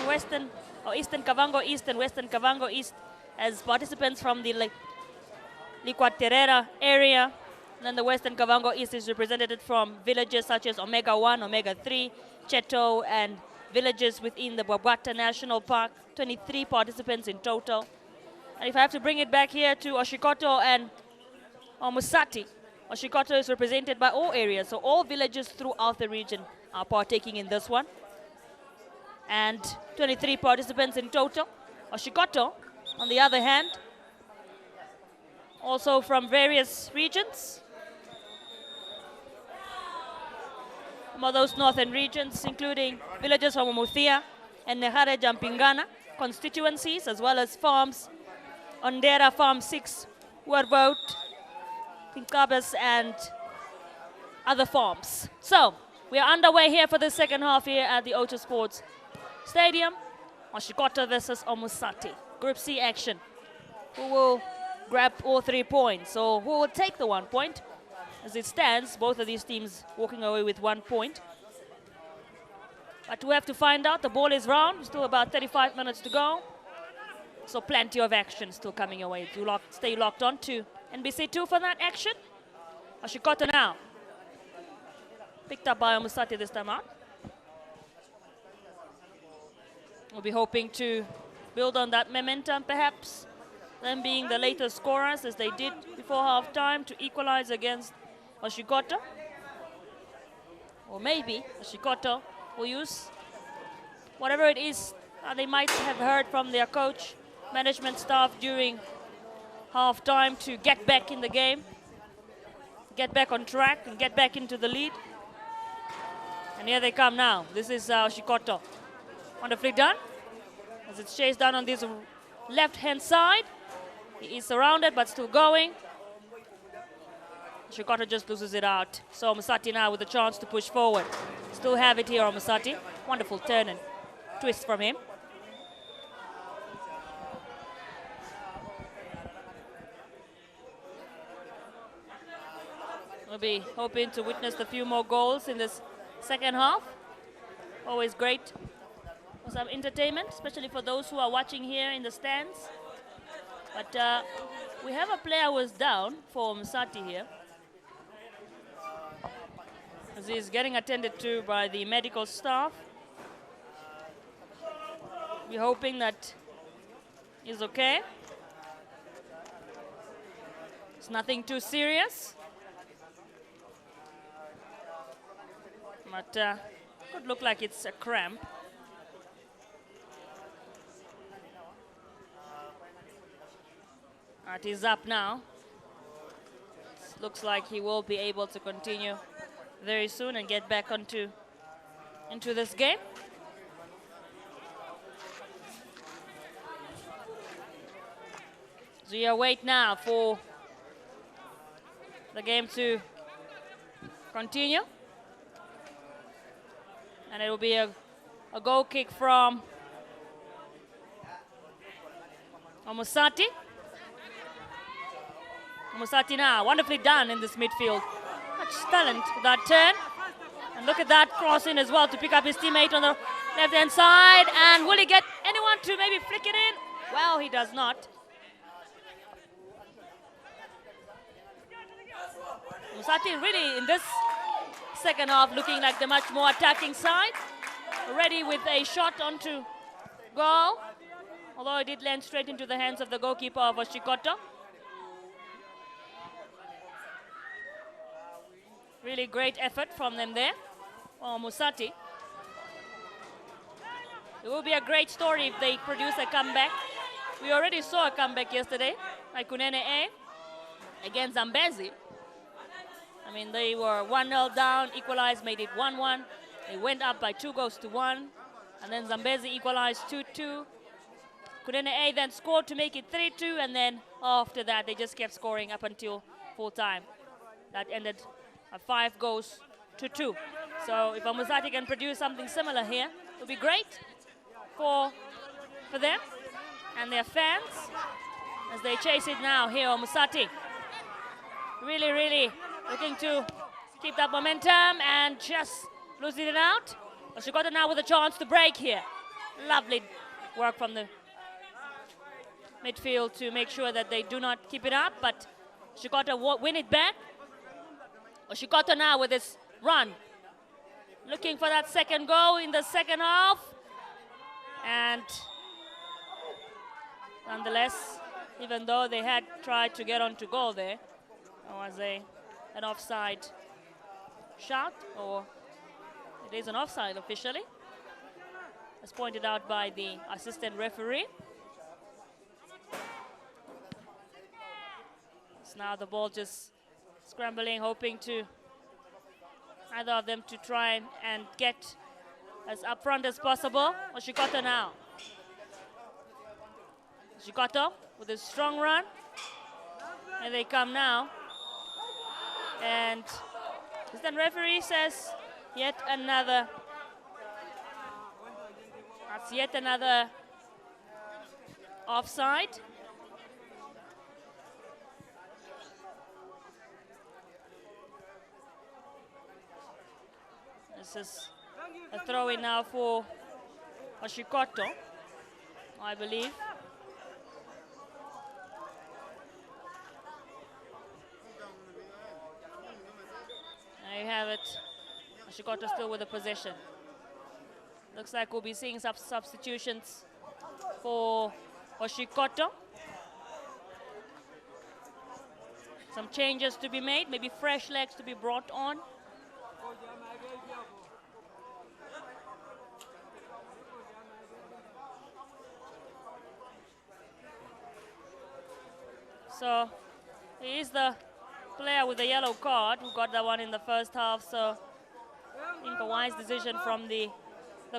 A: Kavango East and Western Kavango East, as participants from the Liquaterera area. And then the Western Kavango East is represented from villages such as Omega 1, Omega 3, Cheto, and villages within the Bwabwata National Park, 23 participants in total. And if I have to bring it back here to Oshikoto and Omusati, Oshikoto is represented by all areas, so all villages throughout the region are partaking in this one. And 23 participants in total. Oshikoto, on the other hand, also from various regions. Some of those northern regions, including villages from Amathila and Nehare Jampingana constituencies, as well as farms, Ondera Farm 6, Werbout, Kinkabas, and other farms. So, we are underway here for the second half here at the Outjo Sports Stadium. Oshikoto versus Omusati. Group C action. Who will grab all 3 points? Or who will take the 1 point? As it stands, both of these teams walking away with 1 point. But we have to find out. The ball is round. Still about 35 minutes to go. So plenty of action still coming away. Stay locked on to NBC2 for that action. Oshikoto now. Picked up by Omusati this time out. We'll be hoping to build on that momentum perhaps. Them being the later scorers as they did before half-time to equalize against Oshikoto. Or maybe Oshikoto will use whatever it is they might have heard from their coach, management staff during half-time to get back in the game, get back on track and get back into the lead. And here they come now. This is Oshikoto. Wonderfully done. As it's chased down on this left-hand side. He is surrounded but still going. Oshikoto just loses it out. So Omusati now with a chance to push forward. Still have it here, Omusati. Wonderful turn and twist from him. We'll be hoping to witness a few more goals in this second half. Always great for some entertainment, especially for those who are watching here in the stands. But we have a player who was down for Omusati here, as he's getting attended to by the medical staff. We're hoping that he's okay. It's nothing too serious. But could look like it's a cramp. He's up now. Looks like he will be able to continue very soon and get back into this game. So you wait now for the game to continue. And it will be a goal kick from Omusati. Omusati now, wonderfully done in this midfield. Much talent with that turn. And look at that crossing as well to pick up his teammate on the left-hand side. And will he get anyone to maybe flick it in? Well, he does not. Omusati really in this second half looking like the much more attacking side. Ready with a shot onto goal. Although it did land straight into the hands of the goalkeeper of Oshikoto. Really great effort from them there. Omusati. It will be a great story if they produce a comeback. We already saw a comeback yesterday by Kunene A against Zambezi. I mean, they were 1-0 down, equalized, made it 1-1. They went up by 2-1. And then Zambezi equalized 2-2. Kunene A then scored to make it 3-2. And then after that, they just kept scoring up until full time. That ended at 5-2. So if Omusati can produce something similar here, it would be great for them and their fans as they chase it now here. Omusati really, really looking to keep that momentum and just losing it out. Oshikoto now with a chance to break here. Lovely work from the midfield to make sure that they do not keep it up, but Oshikoto win it back. Oshikoto now with his run. looking for that second goal in the second half. And nonetheless, even though they had tried to get onto goal there, it was an offside shot, or it is an offside officially, as pointed out by the assistant referee. So now the ball just scrambling, hoping to either of them to try and get as upfront as possible. Oshikoto now. Oshikoto with a strong run. Here they come now. And the referee says yet another. That's yet another offside. This is a throw-in now for Oshikoto, I believe. There you have it. Oshikoto still with the possession. Looks like we'll be seeing some substitutions for Oshikoto. Some changes to be made, maybe fresh legs to be brought on. So he is the player with the yellow card who got that one in the first half. So I think a wise decision from the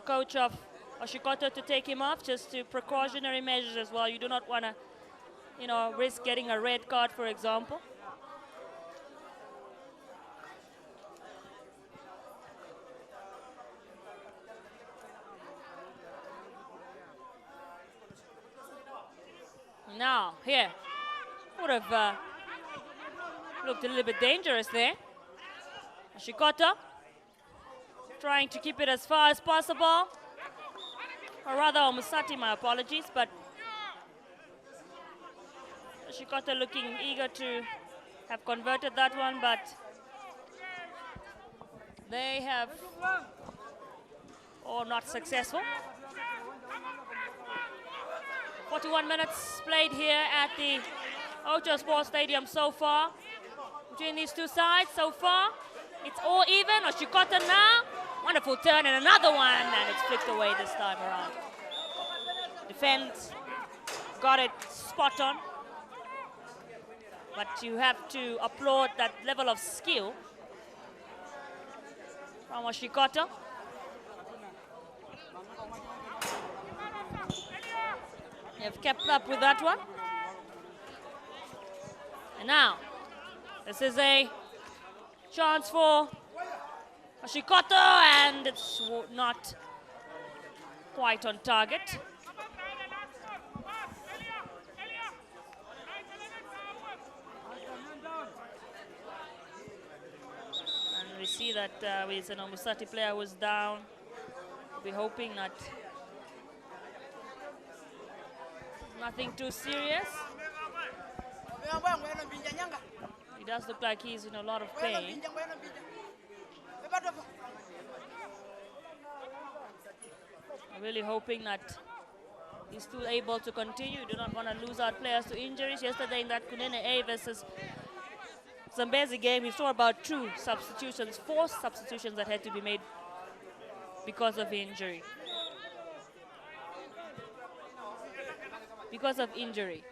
A: coach of Oshikoto to take him off, just to precautionary measures as well. You do not want to, risk getting a red card, for example. Now, here, would have looked a little bit dangerous there. Oshikoto trying to keep it as far as possible. Or rather, Omusati, my apologies, but Oshikoto looking eager to have converted that one, but they have not successful. 41 minutes played here at the Outjo Sports Stadium so far. Between these two sides so far, it's all even. Oshikoto now, wonderful turn and another one, and it's flicked away this time around. Defense got it spot on, but you have to applaud that level of skill from Oshikoto. They have kept up with that one. And now, this is a chance for Oshikoto, and it's not quite on target. And we see that with an Omusati player was down. We're hoping that nothing too serious. He does look like he's in a lot of pain. I'm really hoping that he's still able to continue. Do not want to lose out players to injuries. Yesterday in that Kunene A versus Zambezi game, we saw about 4 substitutions that had to be made because of injury. Because of injury.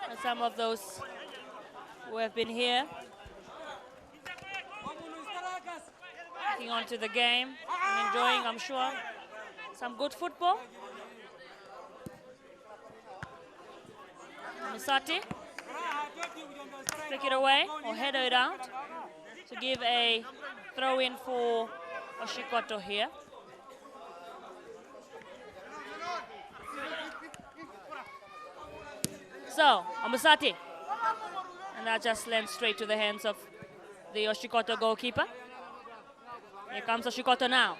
A: And some of those who have been here, looking on to the game and enjoying, I'm sure, some good football. Omusati, flick it away or header it out to give a throw-in for Oshikoto here. So, Omusati. And that just lands straight to the hands of the Oshikoto goalkeeper. Here comes Oshikoto now.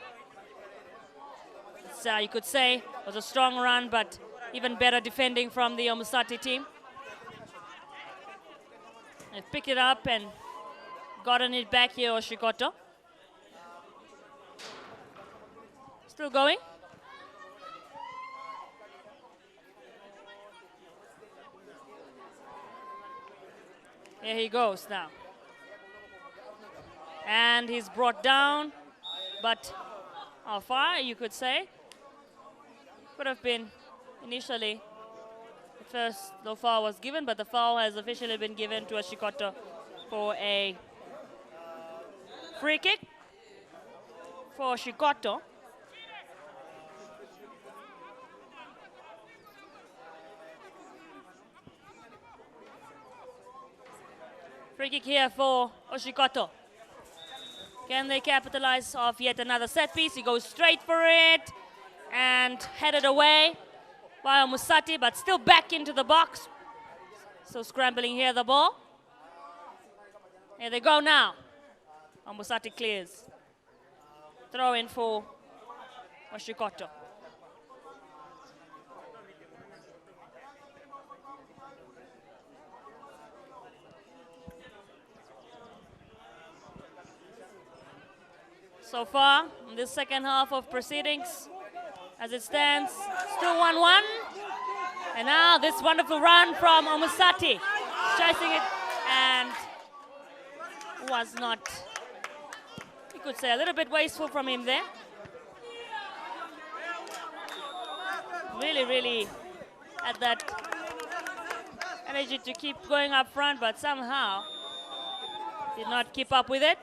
A: It's, you could say, was a strong run, but even better defending from the Omusati team. They've picked it up and gotten it back here, Oshikoto. Still going. Here he goes now. And he's brought down, but how far, you could say. Could have been initially the first low foul was given, but the foul has officially been given to Oshikoto for a free kick for Oshikoto. Free kick here for Oshikoto. Can they capitalize off yet another set piece? He goes straight for it and headed away by Omusati, but still back into the box. So scrambling here the ball. Here they go now. Omusati clears. Throw in for Oshikoto. So far, in this second half of proceedings, as it stands, still 1-1. And now this wonderful run from Omusati, chasing it, and was not, you could say, a little bit wasteful from him there. Really had that energy to keep going up front, but somehow did not keep up with it.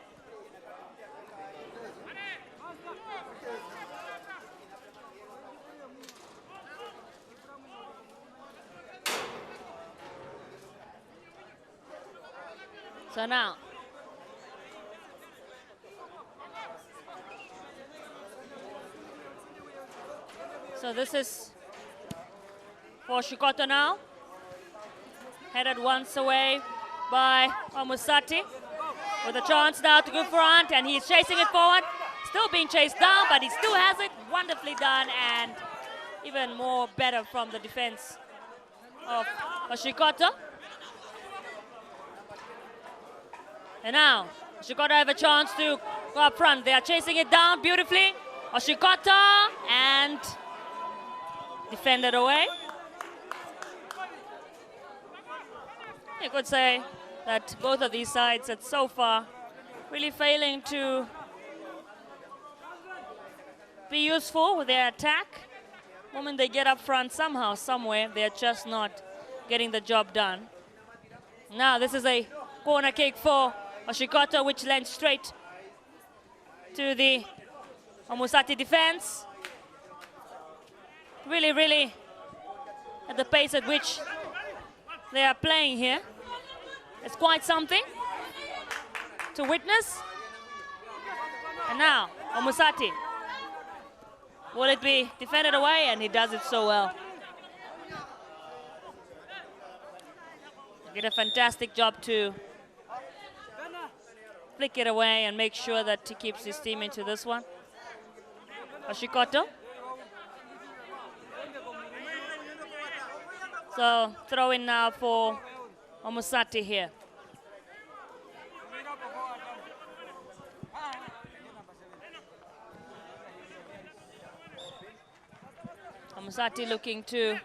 A: So now, this is for Oshikoto now. Headed once away by Omusati with a chance now to go front, and he's chasing it forward. Still being chased down, but he still has it. Wonderfully done, and even more better from the defense of Oshikoto. And now, Oshikoto have a chance to go up front. They are chasing it down beautifully. Oshikoto, and defended away. You could say that both of these sides are so far really failing to be useful with their attack. The moment they get up front, somehow, somewhere, they're just not getting the job done. Now, this is a corner kick for Oshikoto, which lands straight to the Omusati defense. Really at the pace at which they are playing here. It's quite something to witness. And now, Omusati. Will it be defended away? And he does it so well. He did a fantastic job to flick it away and make sure that he keeps his team into this one. Oshikoto. So throw in now for Omusati here. Omusati looking to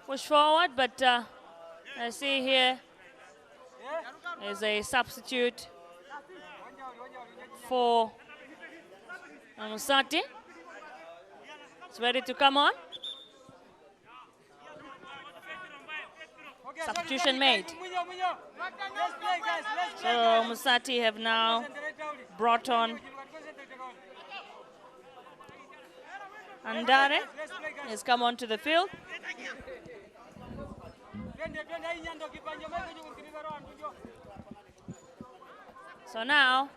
A: push forward, but I see here is a substitute for Omusati. It's ready to come on. Substitution made. So Omusati have now brought on Andare. He's come onto the field. So now,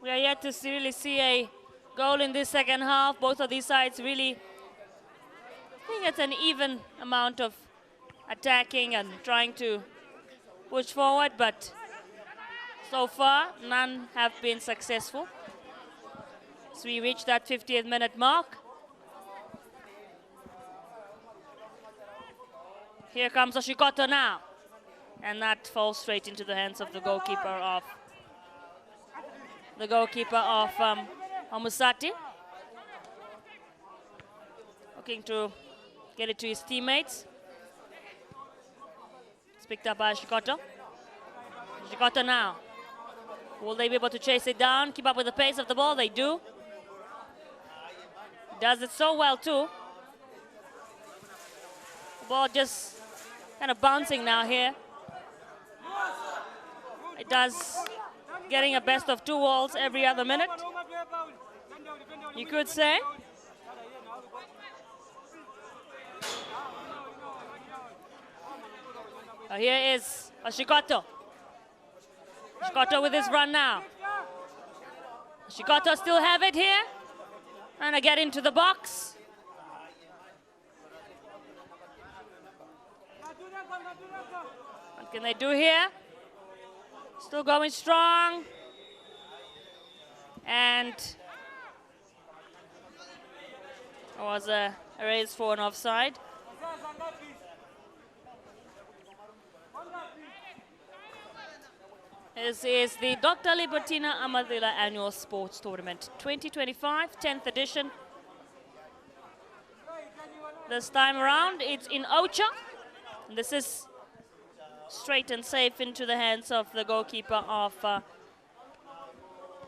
A: we are yet to really see a goal in this second half. Both of these sides really, I think it's an even amount of attacking and trying to push forward, but so far, none have been successful. So we reached that 50th minute mark. Here comes Oshikoto now. And that falls straight into the hands of the goalkeeper of Omusati. Looking to get it to his teammates. It's picked up by Oshikoto. Oshikoto now. Will they be able to chase it down, keep up with the pace of the ball? They do. Does it so well too. The ball just kind of bouncing now here. It does getting a best of two walls every other minute, you could say. Here is Oshikoto. Oshikoto with his run now. Oshikoto still have it here. Trying to get into the box. What can they do here? Still going strong. And it was a raise for an offside. This is the Dr. Libertine Amathila Annual Sports Tournament 2025, 10th edition. This time around, it's in Outjo. This is straight and safe into the hands of the goalkeeper of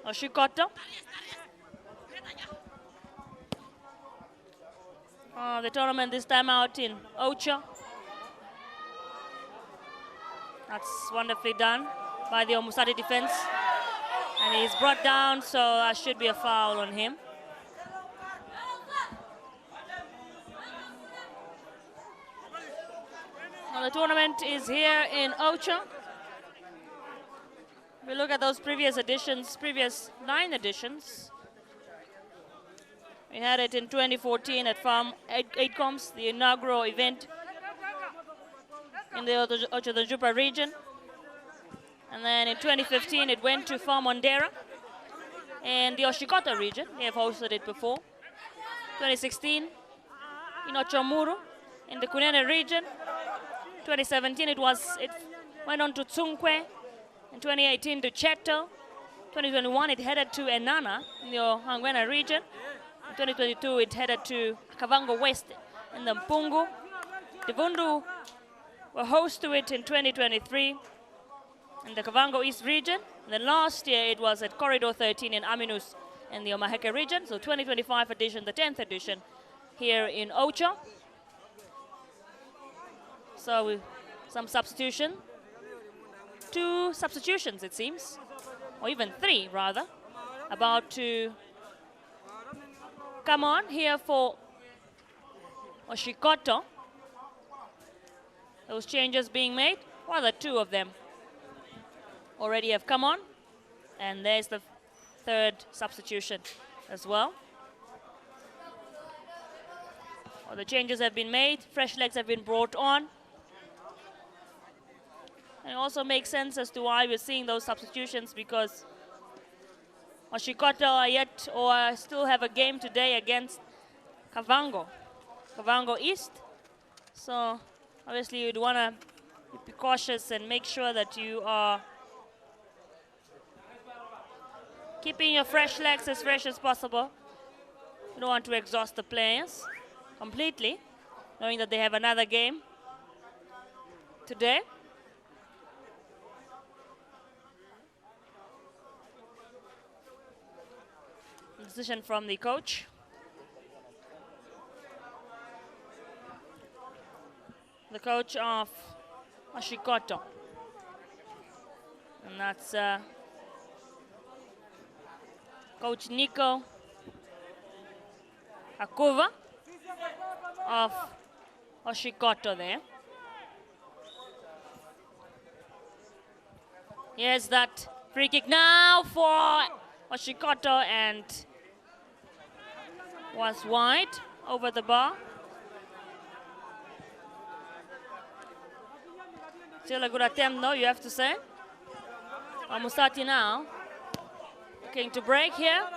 A: Oshikoto. The tournament this time out in Outjo. That's wonderfully done by the Omusati defense. And he's brought down, so that should be a foul on him. Now the tournament is here in Outjo. If we look at those previous editions, previous 9 editions, we had it in 2014 at Farm 8coms, the inaugural event in the Outjo region. And then in 2015, it went to Farm Ondera in the Oshikoto region. They have hosted it before. 2016, in Ochomuru in the Kunene region. 2017, it went on to Tsungkwe. In 2018, to Cheto. 2021, it headed to Enana in the Ohangwena region. In 2022, it headed to Kavango West in the Mpungu. Divundu were host to it in 2023 in the Kavango East region. And then last year, it was at Corridor 13 in Aminus in the Omaheke region. So 2025 edition, the 10th edition here in Outjo. So some substitution. 2 substitutions, it seems, or even 3 rather, about to come on here for Oshikoto. Those changes being made, rather 2 of them already have come on, and there's the 3rd substitution as well. Well, the changes have been made, fresh legs have been brought on. And it also makes sense as to why we're seeing those substitutions, because Oshikoto are still have a game today against Kavango East. So obviously you'd want to be cautious and make sure that you are keeping your fresh legs as fresh as possible. You don't want to exhaust the players completely, knowing that they have another game today. Decision from the coach. The coach of Oshikoto. And that's Coach Nico Akuva of Oshikoto there. Here's that free kick now for Oshikoto, and was wide over the bar. Still a good attempt though, you have to say. Omusati now looking to break here.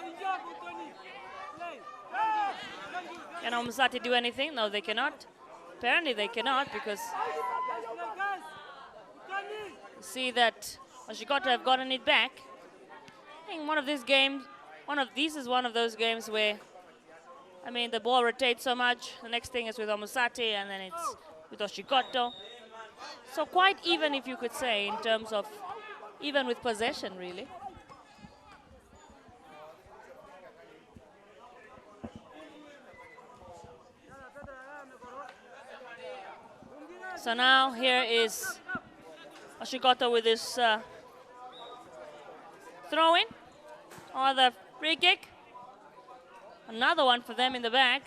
A: Can Omusati do anything? No, they cannot. apparently they cannot, because you see that Oshikoto have gotten it back. I think one of these games, this is one of those games where, I mean, the ball rotates so much. The next thing is with Omusati, and then it's with Oshikoto. So quite even, if you could say, in terms of even with possession, really. So now here is Oshikoto with his throw-in, or the free kick. Another one for them in the bag,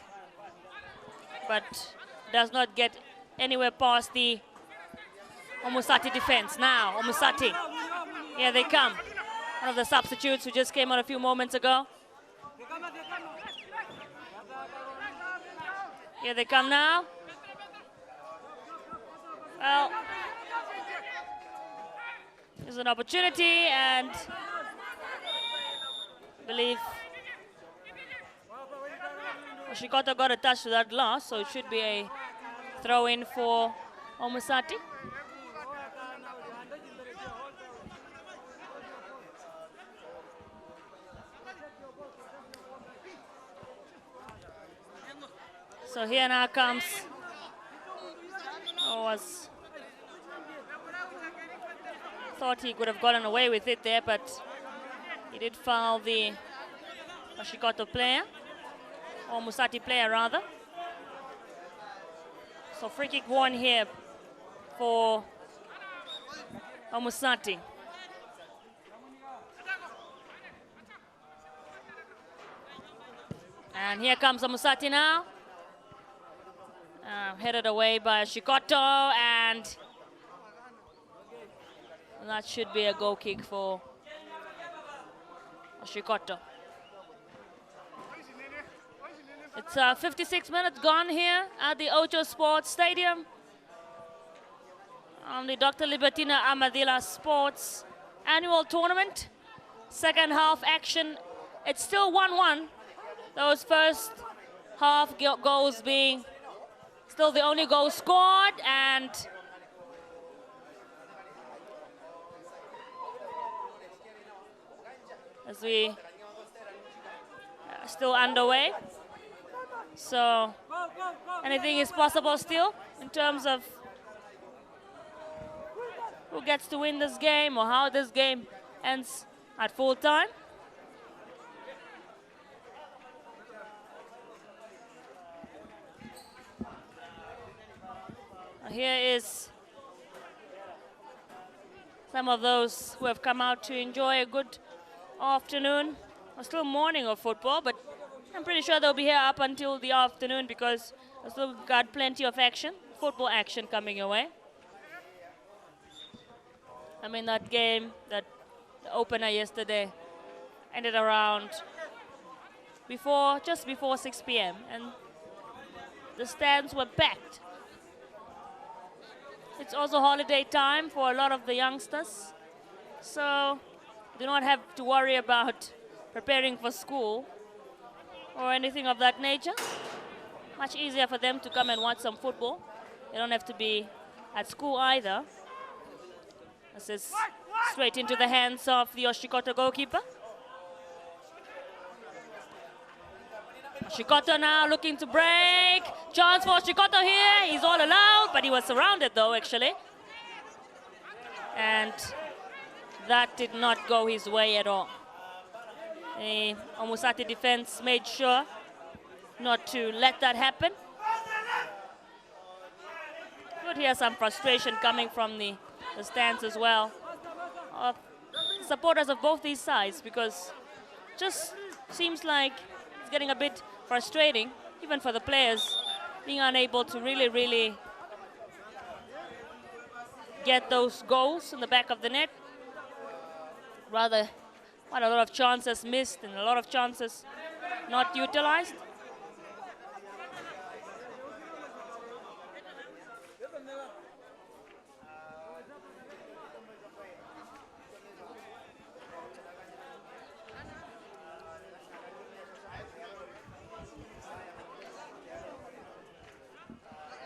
A: but does not get anywhere past the Omusati defense. Now, Omusati, here they come. One of the substitutes who just came on a few moments ago. Here they come now. Well, there's an opportunity, and I believe Oshikoto got a touch to that glass, so it should be a throw-in for Omusati. So here now comes, thought he could have gotten away with it there, but he did foul the Oshikoto player, or Omusati player rather. So free kick won here for Omusati. And here comes Omusati now. Headed away by Oshikoto, and that should be a goal kick for Oshikoto. It's 56 minutes gone here at the Outjo Sports Stadium on the Dr. Libertine Amathila Sports Annual Tournament. Second half action, it's still 1-1. Those first half goals being still the only goal scored, and as we are still underway. So anything is possible still in terms of who gets to win this game or how this game ends at full time. Here is some of those who have come out to enjoy a good afternoon, or still morning of football, but I'm pretty sure they'll be here up until the afternoon because we've still got plenty of action, football action coming your way. I mean, that game, the opener yesterday, ended around just before 6 p.m. and the stands were packed. It's also holiday time for a lot of the youngsters, so do not have to worry about preparing for school or anything of that nature. Much easier for them to come and watch some football. They don't have to be at school either. This is straight into the hands of the Oshikoto goalkeeper. Oshikoto now looking to break. Chance for Oshikoto here. He's all allowed, but he was surrounded though, actually. And that did not go his way at all. The Omusati defense made sure not to let that happen. Could hear some frustration coming from the stands as well. Supporters of both these sides, because just seems like it's getting a bit frustrating, even for the players, being unable to really get those goals in the back of the net. Rather, quite a lot of chances missed and a lot of chances not utilized.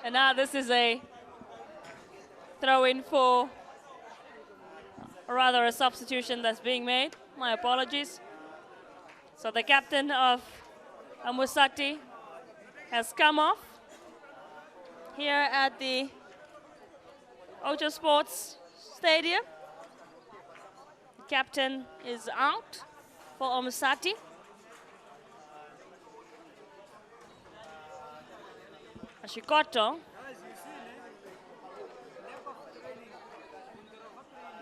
A: And now this is a throw-in for, or rather a substitution that's being made. My apologies. So the captain of Omusati has come off here at the Outjo Sports Stadium. The captain is out for Omusati. Oshikoto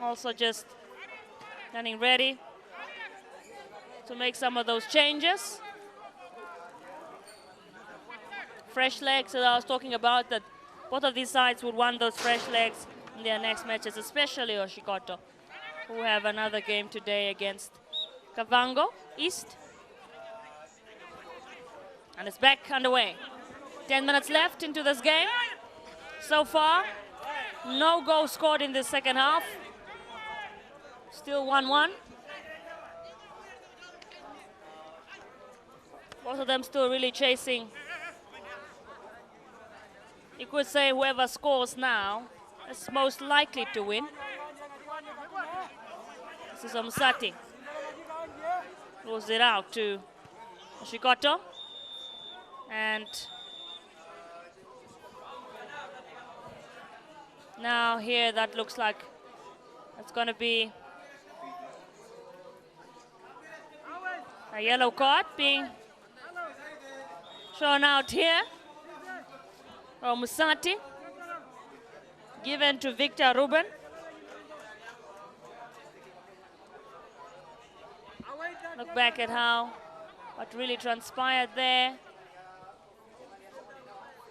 A: also just getting ready to make some of those changes. Fresh legs that I was talking about, that both of these sides would want those fresh legs in their next matches, especially Oshikoto, who have another game today against Kavango East. And it's back underway. 10 minutes left into this game. So far, no goal scored in the second half. Still 1-1. Both of them still really chasing. You could say whoever scores now is most likely to win. This is Omusati. Throws it out to Oshikoto. And now here that looks like it's going to be a yellow card being shown out here. Omusati given to Victor Ruben. Look back at what really transpired there.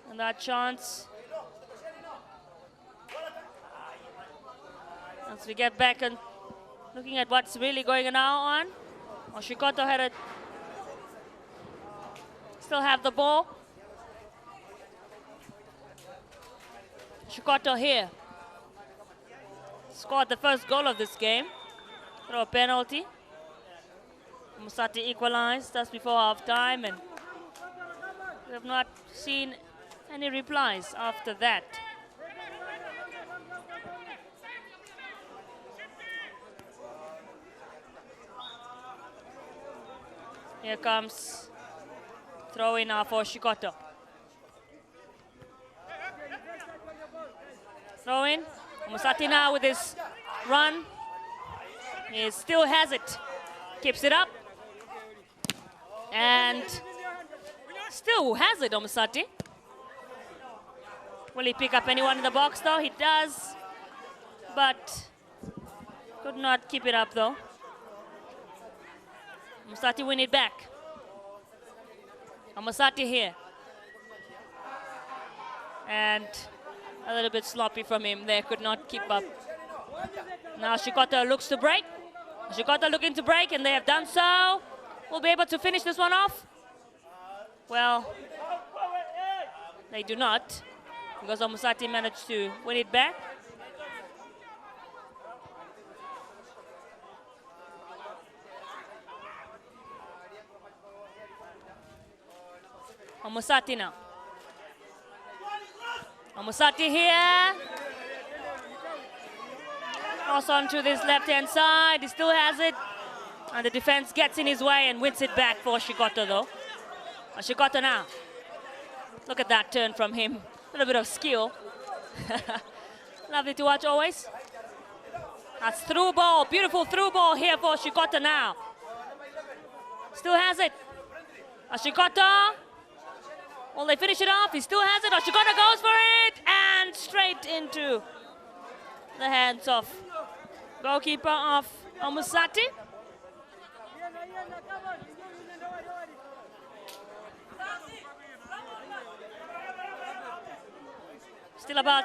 A: And that chance. As we get back and looking at what's really going on. Oshikoto still have the ball. Oshikoto here scored the first goal of this game through a penalty. Omusati equalized just before half time, and we have not seen any replies after that. Here comes throw-in for Oshikoto. Throw-in. Omusati now with his run. He still has it. Keeps it up. And still has it, Omusati. Will he pick up anyone in the box though? He does. But could not keep it up though. Omusati win it back. Omusati here. And a little bit sloppy from him there, could not keep up. Now Oshikoto looks to break. Oshikoto looking to break, and they have done so. Will be able to finish this one off. Well, they do not, because Omusati managed to win it back. Omusati now. Omusati here. Also onto this left-hand side. He still has it. And the defense gets in his way and wins it back for Oshikoto though. Oshikoto now. Look at that turn from him. A little bit of skill. Lovely to watch always. That's through ball. Beautiful through ball here for Oshikoto now. Still has it. Oshikoto. Will they finish it off? He still has it. Oshikoto goes for it. And straight into the hands of goalkeeper of Omusati. Still about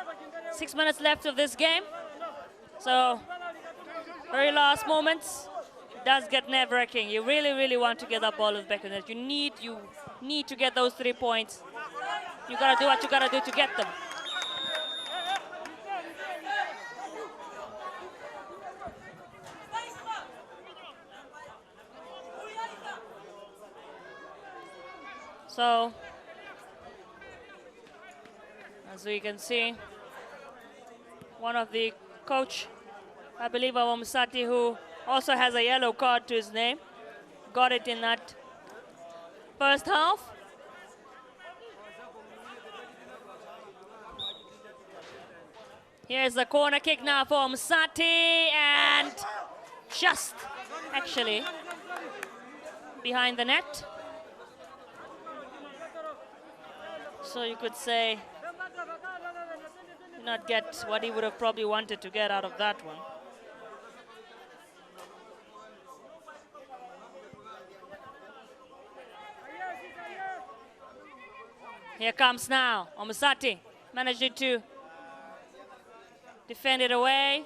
A: 6 minutes left of this game. So, very last moments. It does get nerve-wracking. You really, really want to get that ball back in the net. You need to get those 3 points. You gotta do what you gotta do to get them. So, As we can see, one of the coach, I believe of Omusati, who also has a yellow card to his name, got it in that first half. Here's the corner kick now for Omusati, and just actually behind the net. So you could say did not get what he would have probably wanted to get out of that one. Here comes now Omusati, managed to defend it away,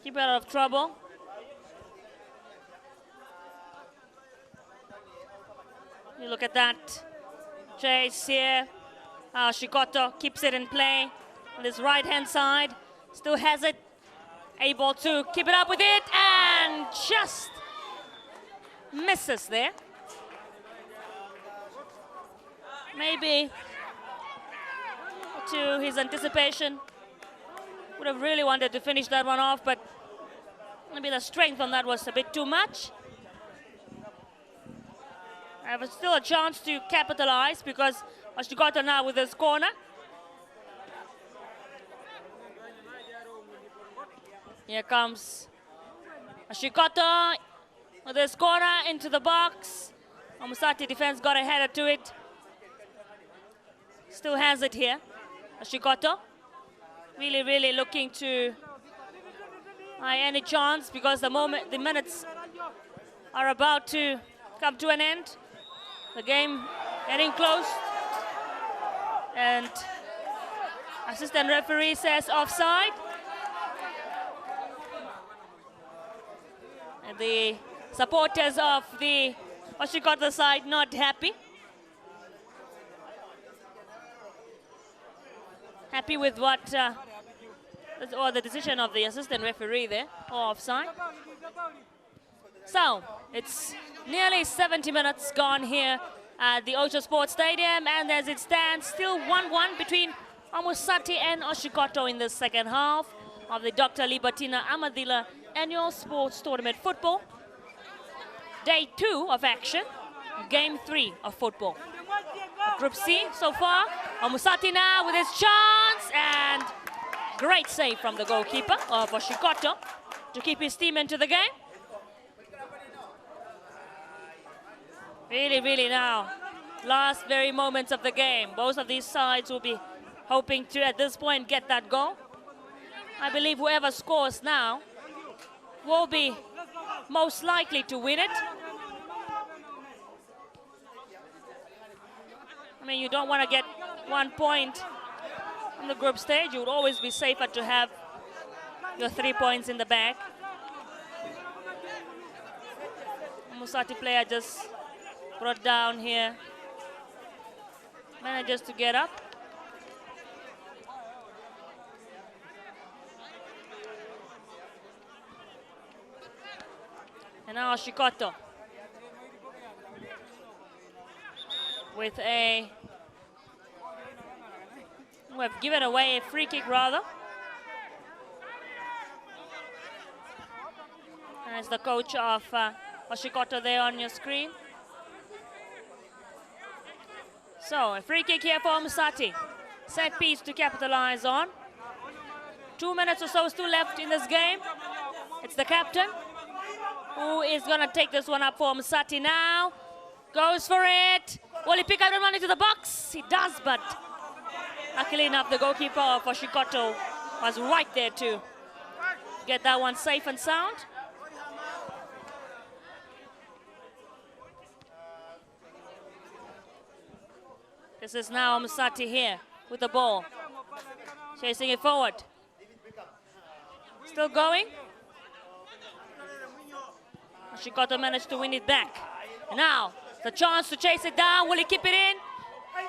A: keep it out of trouble. You look at that chase here. Oshikoto keeps it in play on his right-hand side. Still has it, able to keep it up with it, and just misses there. Maybe to his anticipation, would have really wanted to finish that one off, but maybe the strength on that was a bit too much. I have still a chance to capitalize because Oshikoto now with his corner. Here comes Oshikoto with his corner into the box. Omusati defense got a header to it. Still has it here. Oshikoto really, really looking to any chance because the minutes are about to come to an end. The game getting close, and assistant referee says offside. And the supporters of the Oshikoto side not happy. Happy with what, or the decision of the assistant referee there, or offside. So, it's nearly 70 minutes gone here at the Outjo Sports Stadium, and as it stands, still 1-1 between Omusati and Oshikoto in the second half of the Dr. Libertine Amathila Annual Sports Tournament Football. Day 2 of action, Game 3 of football. Group C so far, Omusati now with his chance, and great save from the goalkeeper of Oshikoto to keep his team into the game. Really, really now, last very moments of the game. Both of these sides will be hoping to, at this point, get that goal. I believe whoever scores now will be most likely to win it. I mean, you don't want to get 1 point on the group stage. You would always be safer to have your 3 points in the bag. Omusati player just brought down here. Manages to get up. And now Oshikoto with we have given away a free kick rather. And it's the coach of Oshikoto there on your screen. So a free kick here for Omusati. Set piece to capitalize on. 2 minutes or so still left in this game. It's the captain who is going to take this one up for Omusati now. Goes for it. Will he pick up and run into the box? He does, but luckily enough, the goalkeeper of Oshikoto was right there to get that one safe and sound. This is now Omusati here with the ball. Chasing it forward. Still going. Oshikoto managed to win it back. And now, the chance to chase it down. Will he keep it in?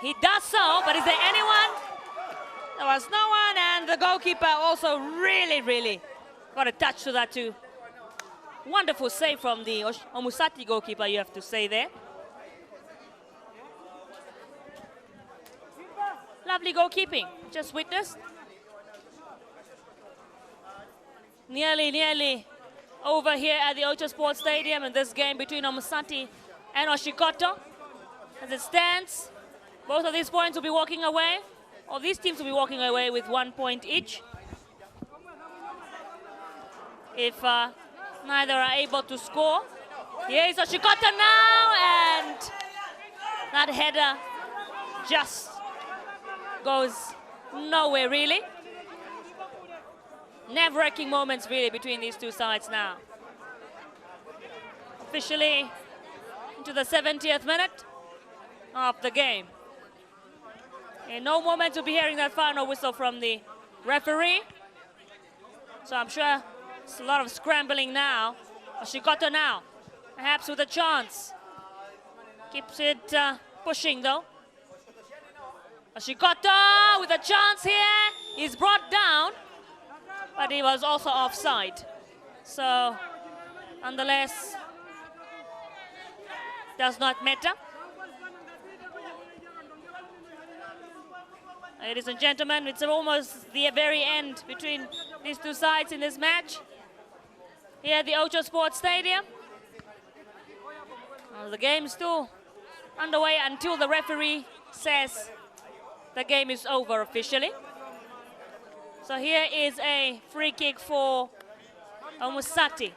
A: He does so, but is there anyone? There was no one, and the goalkeeper also really got a touch to that too. Wonderful save from the Omusati goalkeeper, you have to say there. lovely goalkeeping. Just witnessed. Nearly over here at the Outjo Sports Stadium in this game between Omusati and Oshikoto. As it stands, both of these points will be walking away, or these teams will be walking away with 1 point each. If neither are able to score. Here is Oshikoto now, and that header just goes nowhere really. Nerve-wracking moments really between these two sides now. Officially into the 70th minute of the game. In no moment to be hearing that final whistle from the referee. So I'm sure it's a lot of scrambling now. Oshikoto now, perhaps with a chance. Keeps it pushing though. Oshikoto with a chance here. He's brought down, but he was also offside. So, nonetheless, does not matter. Ladies and gentlemen, it's almost the very end between these two sides in this match. Here at the Outjo Sports Stadium. Well, the game is still underway until the referee says the game is over officially. So here is a free kick for Omusati.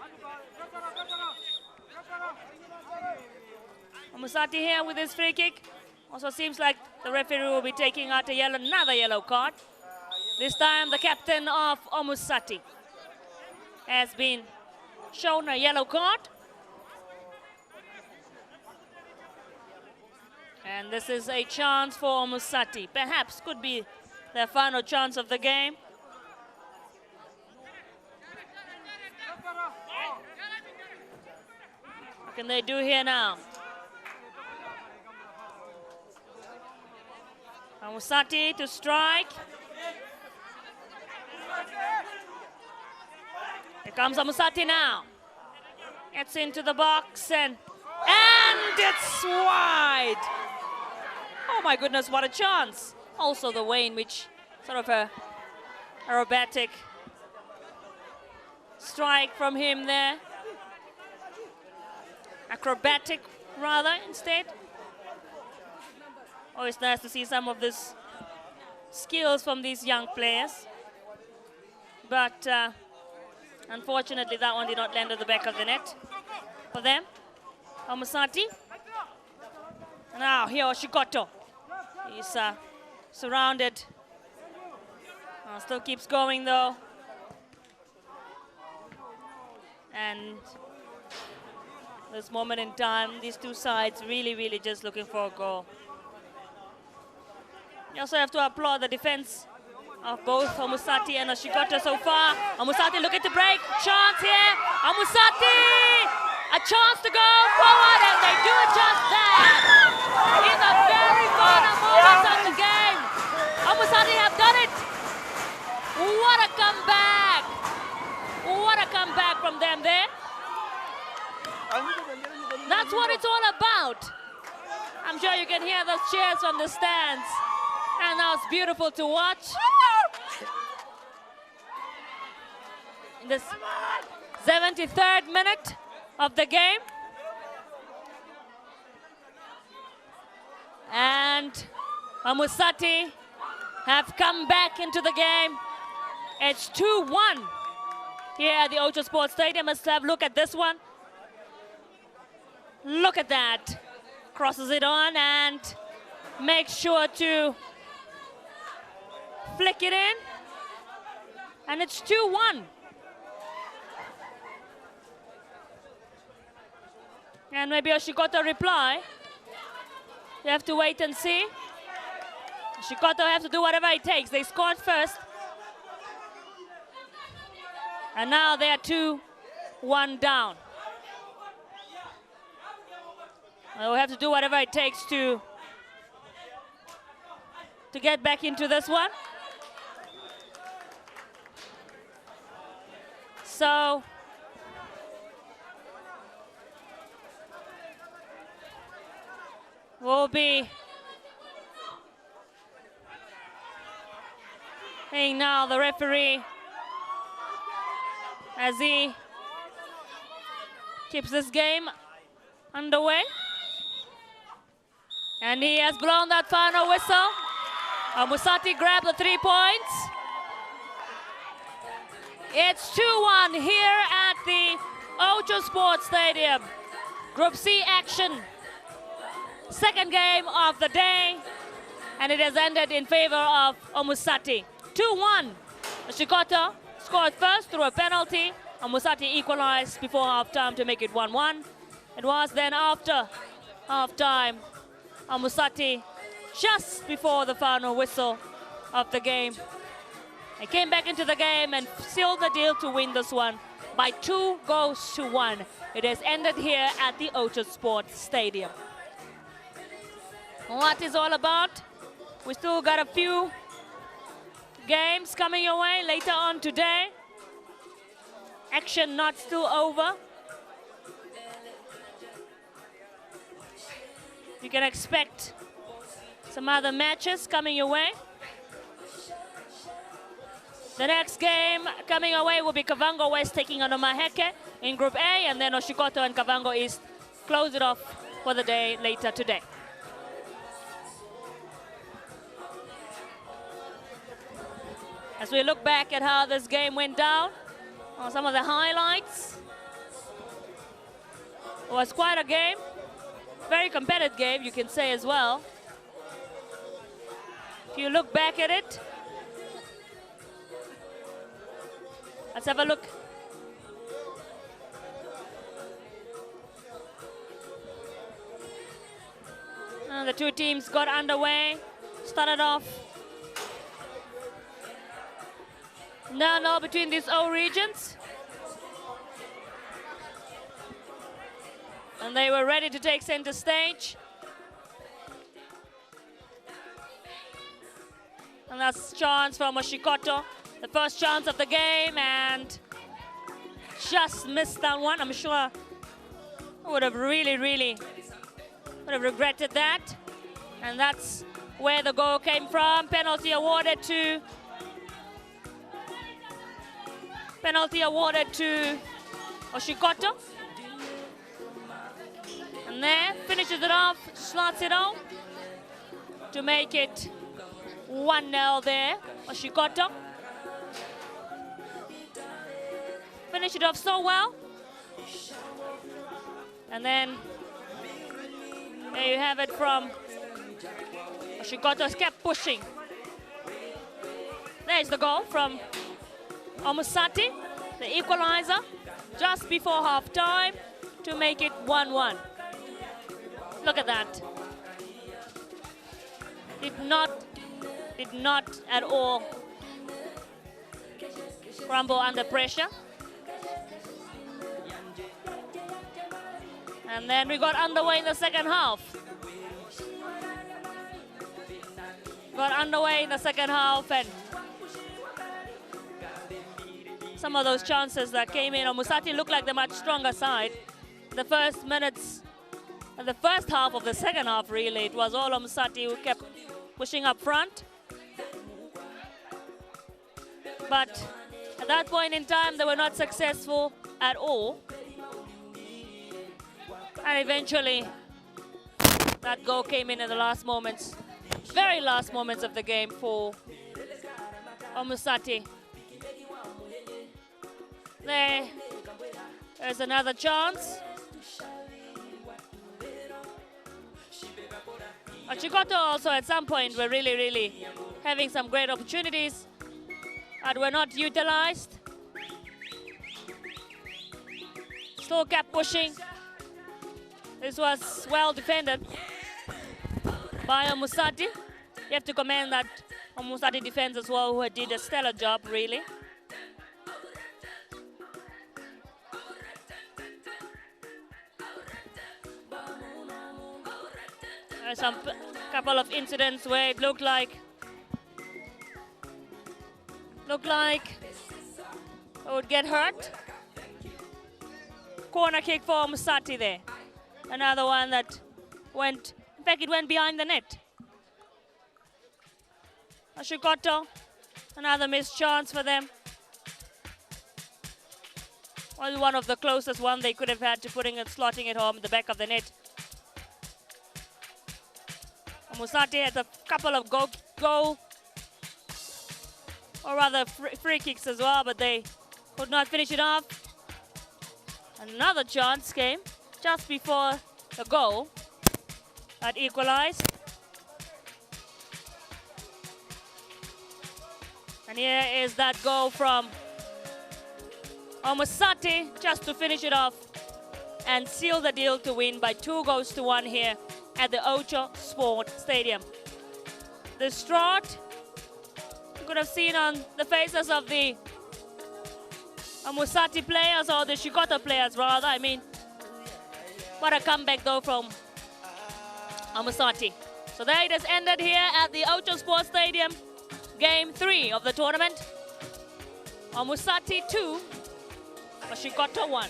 A: Omusati here with his free kick. Also seems like the referee will be taking out another yellow card. This time the captain of Omusati has been shown a yellow card. And this is a chance for Omusati. Perhaps could be their final chance of the game. What can they do here now? Omusati to strike. Here comes Omusati now. Gets into the box and it's wide. Oh my goodness, what a chance. Also the way in which sort of a aerobatic strike from him there. Acrobatic rather instead. Always nice to see some of this skills from these young players. But unfortunately that one did not land at the back of the net for them. Omusati. Now here Oshikoto. He's surrounded. Still keeps going though. And this moment in time, these two sides really just looking for a goal. You also have to applaud the defense of both Omusati and Oshikoto so far. Omusati looking to break. Chance here. Omusati! A chance to go forward, and they do just that. In the very final moments of the game, Omusati have done it. What a comeback. What a comeback from them there. That's what it's all about. I'm sure you can hear those cheers from the stands. And that was beautiful to watch. In this 73rd minute of the game. And Omusati have come back into the game. It's 2-1 here at the Outjo Sports Stadium. Let's have a look at this one. Look at that. Crosses it on and makes sure to flick it in. And it's 2-1. And maybe Oshikoto reply. You have to wait and see. Oshikoto have to do whatever it takes. They scored first. And now they are 2-1 down. They'll have to do whatever it takes to get back into this one. So we'll be Seeing now the referee as he keeps this game underway. And he has blown that final whistle. Omusati grabbed the 3 points. It's 2-1 here at the Outjo Sports Stadium. Group C action. Second game of the day. And it has ended in favor of Omusati. 2-1. Oshikoto scored first through a penalty. Omusati equalized before halftime to make it 1-1. It was then after halftime, Omusati, just before the final whistle of the game, they came back into the game and sealed the deal to win this one by 2-1. It has ended here at the Outjo Sports Stadium. What is all about? We still got a few games coming your way later on today. Action not still over. You can expect some other matches coming your way. The next game coming away will be Kavango West taking on Maheke in Group A, and then Oshikoto and Kavango East close it off for the day later today. As we look back at how this game went down, some of the highlights. It was quite a game. Very competitive game, you can say as well. If you look back at it, let's have a look. The two teams got underway, started off 0-0 between these O regions. And they were ready to take center stage. And that's chance from Oshikoto. The first chance of the game, and just missed that one. I'm sure I would have really regretted that. And that's where the goal came from. Penalty awarded to Oshikoto. And there, finishes it off, slots it on to make it 1-0 there, Oshikoto. Finish it off so well. And then there you have it from Oshikoto, kept pushing. There's the goal from Omusati, the equalizer, just before half-time to make it 1-1. Look at that. Did not at all crumble under pressure. And then we got underway in the second half. And some of those chances that came in, Omusati looked like the much stronger side. The first minutes, the first half of the second half, really, it was all Omusati who kept pushing up front. But at that point in time, they were not successful at all. And eventually, that goal came in the last moments, very last moments of the game for Omusati. There's another chance. Oshikoto also at some point were really having some great opportunities that were not utilized. Still kept pushing. This was well defended by Omusati. You have to commend that Omusati defense as well, who did a stellar job, really. There's some couple of incidents where it looked like it would get hurt. Corner kick for Omusati there. Another one that went, in fact, it went behind the net. Oshikoto Another missed chance for them. Well, one of the closest one they could have had to putting it, slotting it home in the back of the net. Omusati had a couple of goal or rather free kicks as well, but they could not finish it off. Another chance came just before the goal that equalized. And here is that goal from Omusati just to finish it off and seal the deal to win by 2-1 here at the Outjo Sport Stadium. Distraught, you could have seen on the faces of the Omusati players, or the Oshikoto players rather. I mean, what a comeback though from Omusati. So there it has ended here at the Outjo Sport Stadium. Game 3 of the tournament. Omusati 2, Oshikoto 1.